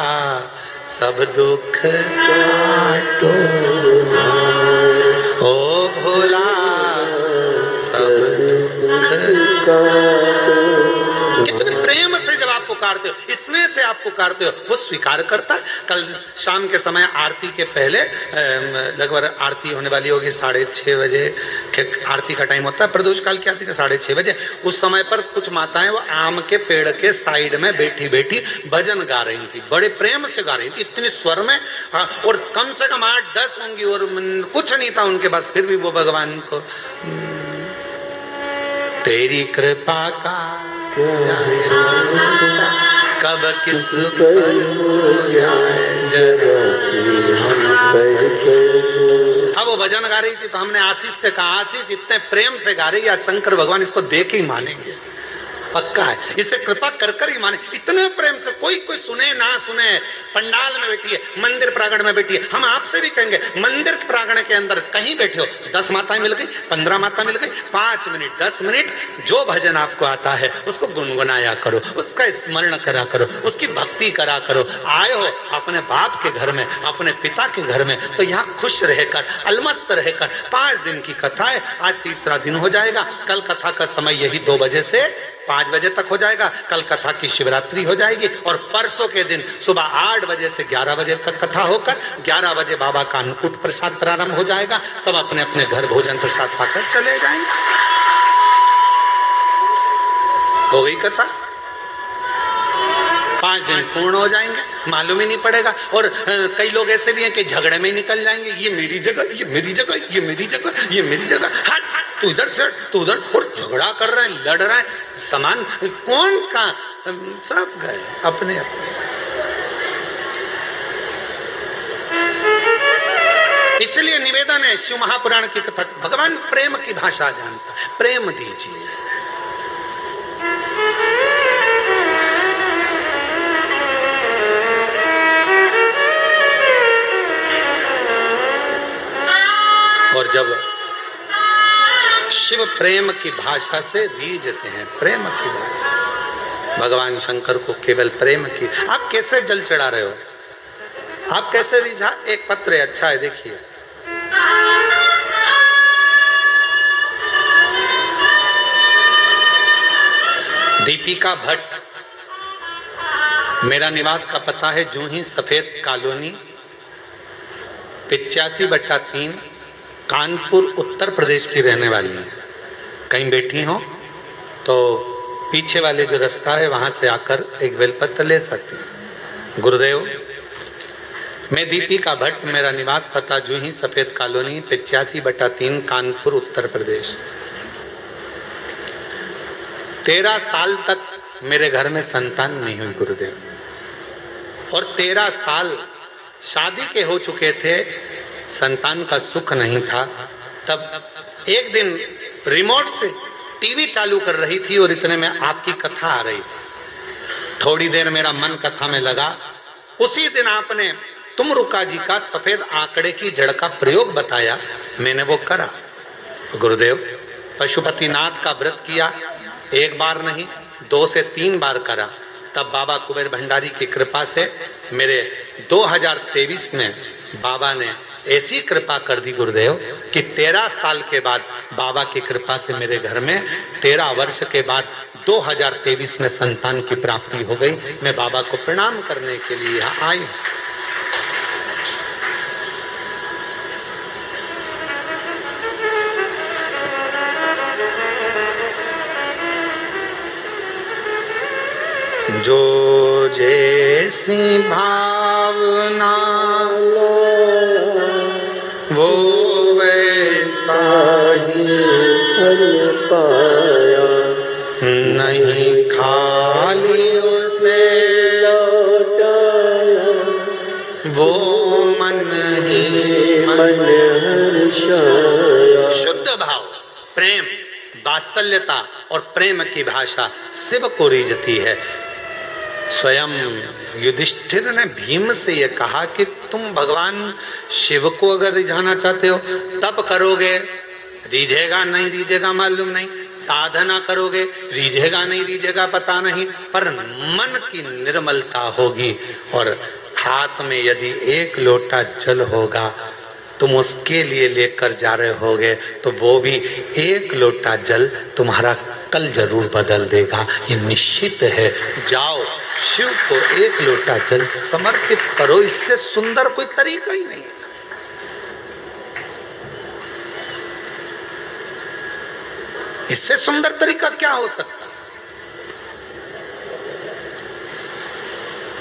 S1: सब दुख काटो, ओ भोला सब दुख काटो। कितने प्रेम से जब आप पुकारते हो, स्नेह से आप पुकारते हो, वो स्वीकार करता है। कल शाम के समय आरती के पहले लगभग आरती होने वाली होगी 6:30 बजे के आरती का टाइम होता है, प्रदोष काल की आरती का 6:30 बजे। उस समय पर कुछ माताएं वो आम के पेड़ के साइड में बैठी बैठी भजन गा रही थी, बड़े प्रेम से गा रही थी, इतने स्वर में। और कम से कम 8-10 होंगी और कुछ नहीं था उनके पास, फिर भी वो भगवान को तेरी कृपा का कब किस पर हो जाए जरा सी हम पर। अब वो भजन गा रही थी तो हमने आशीष से कहा, आशीष इतने प्रेम से गा रही है, शंकर भगवान इसको देख ही मानेंगे, पक्का है, इससे कृपा कर कर ही माने। इतने प्रेम से कोई सुने ना सुने, पंडाल में बैठी है, मंदिर प्रांगण में बैठी है, हम आपसे भी कहेंगे मंदिर प्रांगण के अंदर कहीं बैठे हो, 10 माताएं मिल गई, 15 माता मिल गई, 5 मिनट 10 मिनट जो भजन आपको आता है उसको गुनगुनाया करो, उसका स्मरण करा करो, उसकी भक्ति करा करो। आए हो अपने बाप के घर में, अपने पिता के घर में, तो यहाँ खुश रहकर अलमस्त रहकर 5 दिन की कथा है, आज 3रा दिन हो जाएगा। कल कथा का समय यही 2 बजे से 5 बजे तक हो जाएगा, कल कथा की शिवरात्रि हो जाएगी और परसों के दिन सुबह 8 बजे से 11 बजे तक कथा होकर 11 बजे बाबा का अन्नकूट प्रसाद प्रारंभ हो जाएगा। सब अपने अपने घर भोजन प्रसाद पाकर चले जाएंगे। हो गई कथा, 5 दिन पूर्ण हो जाएंगे, मालूम ही नहीं पड़ेगा। और कई लोग ऐसे भी हैं कि झगड़े में निकल जाएंगे, ये मेरी जगह, ये मेरी जगह, ये मेरी जगह, ये मेरी जगह, हट तू इधर से तू उधर, और झगड़ा कर रहे हैं, लड़ रहे हैं, समान कौन का, सब गए अपने अपने। इसलिए निवेदन है शिव महापुराण की कथा, भगवान प्रेम की भाषा जानता है, प्रेम दीजिए। और जब शिव प्रेम की भाषा से रीझते हैं, प्रेम की भाषा से, भगवान शंकर को केवल प्रेम की। आप कैसे जल चढ़ा रहे हो, आप कैसे रीझा? एक पत्र है, अच्छा है, देखिए। दीपिका भट्ट, मेरा निवास का पता है जूही सफेद कॉलोनी 85/3 कानपुर उत्तर प्रदेश की रहने वाली है। कहीं बैठी हो तो पीछे वाले जो रास्ता है वहाँ से आकर एक बेलपत्र ले सकते हैं। गुरुदेव, मैं दीपिका भट्ट, मेरा निवास पता जूही सफेद कॉलोनी 85/3 कानपुर उत्तर प्रदेश। 13 साल तक मेरे घर में संतान नहीं हुई गुरुदेव, और 13 साल शादी के हो चुके थे, संतान का सुख नहीं था। तब एक दिन रिमोट से टीवी चालू कर रही थी और इतने में आपकी कथा आ रही थी। थोड़ी देर मेरा मन कथा में लगा। उसी दिन आपने तुम रुका जी का सफेद आंकड़े की जड़ का प्रयोग बताया, मैंने वो करा। गुरुदेव, पशुपतिनाथ का व्रत किया, 1 बार नहीं 2 से 3 बार करा। तब बाबा कुबेर भंडारी की कृपा से मेरे 2023 में बाबा ने ऐसी कृपा कर दी गुरुदेव कि 13 साल के बाद बाबा की कृपा से मेरे घर में 13 वर्ष के बाद 2023 में संतान की प्राप्ति हो गई। मैं बाबा को प्रणाम करने के लिए यहाँ आई। जो जैसी भावना वो वैसा ही
S2: फल पाया,
S1: नहीं खाली उसे
S2: लौटाया,
S1: वो मन ही
S2: मन हर्षाया।
S1: शुद्ध भाव, प्रेम, वात्सल्यता और प्रेम की भाषा शिव को रीझती है। स्वयं युधिष्ठिर ने भीम से यह कहा कि तुम भगवान शिव को अगर रिझाना चाहते हो तब करोगे, रीझेगा नहीं रीझेगा मालूम नहीं, साधना करोगे रीझेगा नहीं रीझेगा पता नहीं, पर मन की निर्मलता होगी और हाथ में यदि 1 लोटा जल होगा, तुम उसके लिए लेकर जा रहे होगे तो वो भी 1 लोटा जल तुम्हारा कल जरूर बदल देगा, ये निश्चित है। जाओ शिव को एक लोटा जल समर्पित करो, इससे सुंदर कोई तरीका ही नहीं। इससे सुंदर तरीका क्या हो सकता?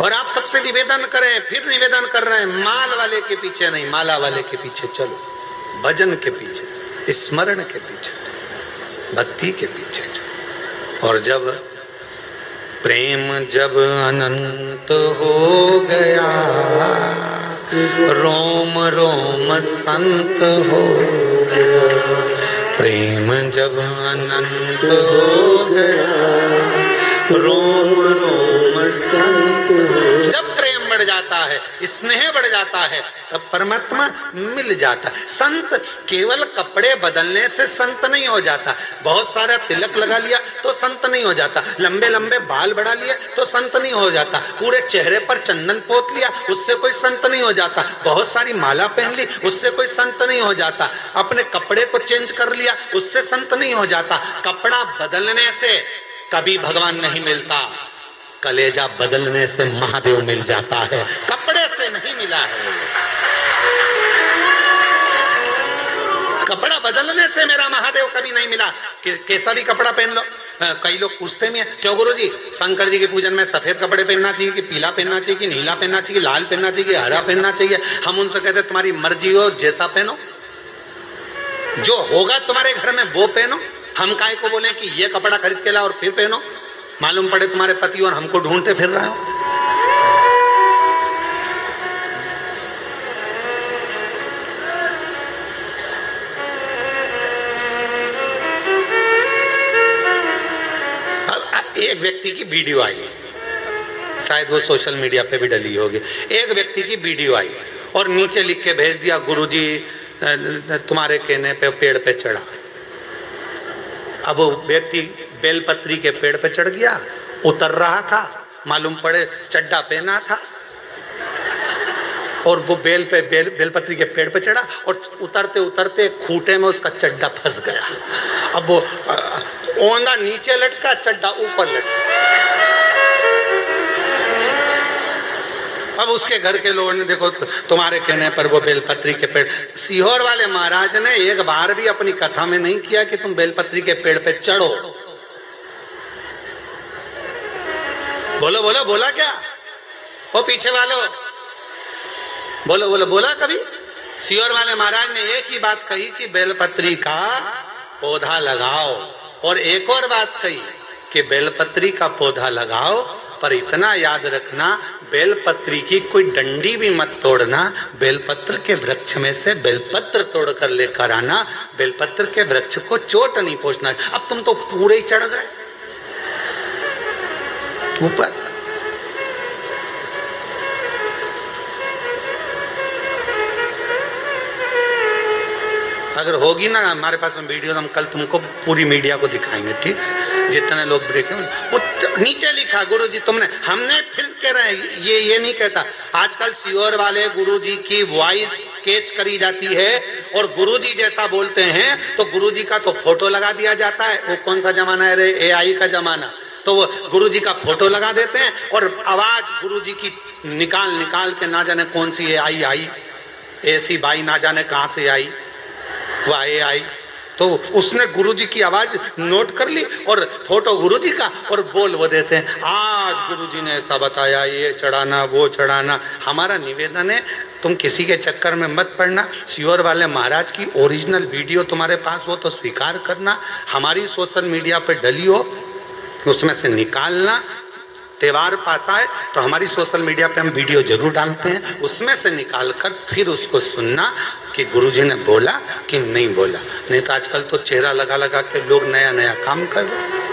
S1: और आप सबसे निवेदन करें, फिर निवेदन कर रहे हैं, माल वाले के पीछे नहीं, माला वाले के पीछे चलो, भजन के पीछे, स्मरण के पीछे, भक्ति के पीछे चलो। और जब प्रेम जब अनंत हो गया, रोम रोम संत हो गया। प्रेम जब अनंत हो गया, रोम रोम संत हो। जब प्रेम बढ़ जाता है, स्नेह बढ़ जाता है, तब परमात्मा मिल जाता है। संत केवल कपड़े बदलने से संत नहीं हो जाता। बहुत सारा तिलक लगा लिया तो संत नहीं हो जाता, लंबे लंबे बाल बढ़ा लिए तो संत नहीं हो जाता, पूरे चेहरे पर चंदन पोत लिया उससे कोई संत नहीं हो जाता, बहुत सारी माला पहन ली उससे कोई संत नहीं हो जाता, अपने कपड़े को चेंज कर लिया उससे संत नहीं हो जाता। कपड़ा बदलने से कभी भगवान नहीं मिलता, कलेजा बदलने से महादेव मिल जाता है, कपड़े से नहीं मिला है। कपड़ा बदलने से मेरा महादेव कभी नहीं मिला। कैसा भी कपड़ा पहन लो। कई लोग पूछते भी हैं, क्यों गुरुजी शंकर जी के पूजन में सफेद कपड़े पहनना चाहिए कि पीला पहनना चाहिए कि नीला पहनना चाहिए, लाल पहनना चाहिए कि हरा पहनना चाहिए? हम उनसे कहते तुम्हारी मर्जी हो, जैसा पहनो, जो होगा तुम्हारे घर में वो पहनो। हम काहे को बोले कि ये कपड़ा खरीद के लाओ और फिर पहनो, मालूम पड़े तुम्हारे पति और हमको ढूंढते फिर रहे हो। एक व्यक्ति की वीडियो आई, शायद वो सोशल मीडिया पे भी डली होगी। एक व्यक्ति की वीडियो आई और नीचे लिख के भेज दिया, गुरुजी तुम्हारे कहने पे पेड़ पे चढ़ा। अब वो व्यक्ति बेलपत्री के पेड़ पे चढ़ गया, उतर रहा था, मालूम पड़े चड्डा पहना था और वो बेलपत्री के पेड़ पे चढ़ा और उतरते उतरते खूंटे में उसका चड्डा फंस गया। अब वो ओंधा नीचे लटका, चड्डा ऊपर लटका। अब उसके घर के लोगों ने देखो तुम्हारे कहने पर वो बेलपत्री के पेड़। सीहोर वाले महाराज ने एक बार भी अपनी कथा में नहीं किया कि तुम बेलपत्री के पेड़ पे चढ़ो। बोलो बोलो, बोला क्या? वो पीछे वालों बोलो बोलो, बोला कभी? सीहोर वाले महाराज ने एक ही बात कही कि बेलपत्री का पौधा लगाओ, और एक और बात कही कि बेलपत्री का पौधा लगाओ, पर इतना याद रखना बेलपत्री की कोई डंडी भी मत तोड़ना, बेलपत्र के वृक्ष में से बेलपत्र तोड़ कर लेकर आना, बेलपत्र के वृक्ष को चोट नहीं पहुंचना। अब तुम तो पूरे ही चढ़ गए ऊपर। अगर होगी ना हमारे पास में वीडियो, तो हम कल तुमको पूरी मीडिया को दिखाएंगे, ठीक है? जितने लोग ब्रेक हैं वो नीचे लिखा गुरुजी तुमने, हमने फिर कह रहे हैं ये नहीं कहता। आजकल सीहोर वाले गुरुजी की वॉइस कैच करी जाती है और गुरुजी जैसा बोलते हैं तो गुरुजी का तो फोटो लगा दिया जाता है। वो कौन सा जमाना है रे? AI का जमाना। तो वो गुरुजी का फोटो लगा देते हैं और आवाज गुरुजी की निकाल के ना जाने कौन सी AI आई, ऐसी बाई ना जाने कहाँ से आई, वाह आई। तो उसने गुरुजी की आवाज नोट कर ली और फोटो गुरुजी का और बोल वो देते हैं, आज गुरुजी ने ऐसा बताया, ये चढ़ाना वो चढ़ाना। हमारा निवेदन है तुम किसी के चक्कर में मत पड़ना। सीहोर वाले महाराज की ओरिजिनल वीडियो तुम्हारे पास हो तो स्वीकार करना, हमारी सोशल मीडिया पे डली हो उसमें से निकालना। त्योहार पाता है तो हमारी सोशल मीडिया पे हम वीडियो जरूर डालते हैं, उसमें से निकाल कर फिर उसको सुनना कि गुरुजी ने बोला कि नहीं बोला। नहीं तो आजकल तो चेहरा लगा लगा के लोग नया नया काम कर रहे हैं।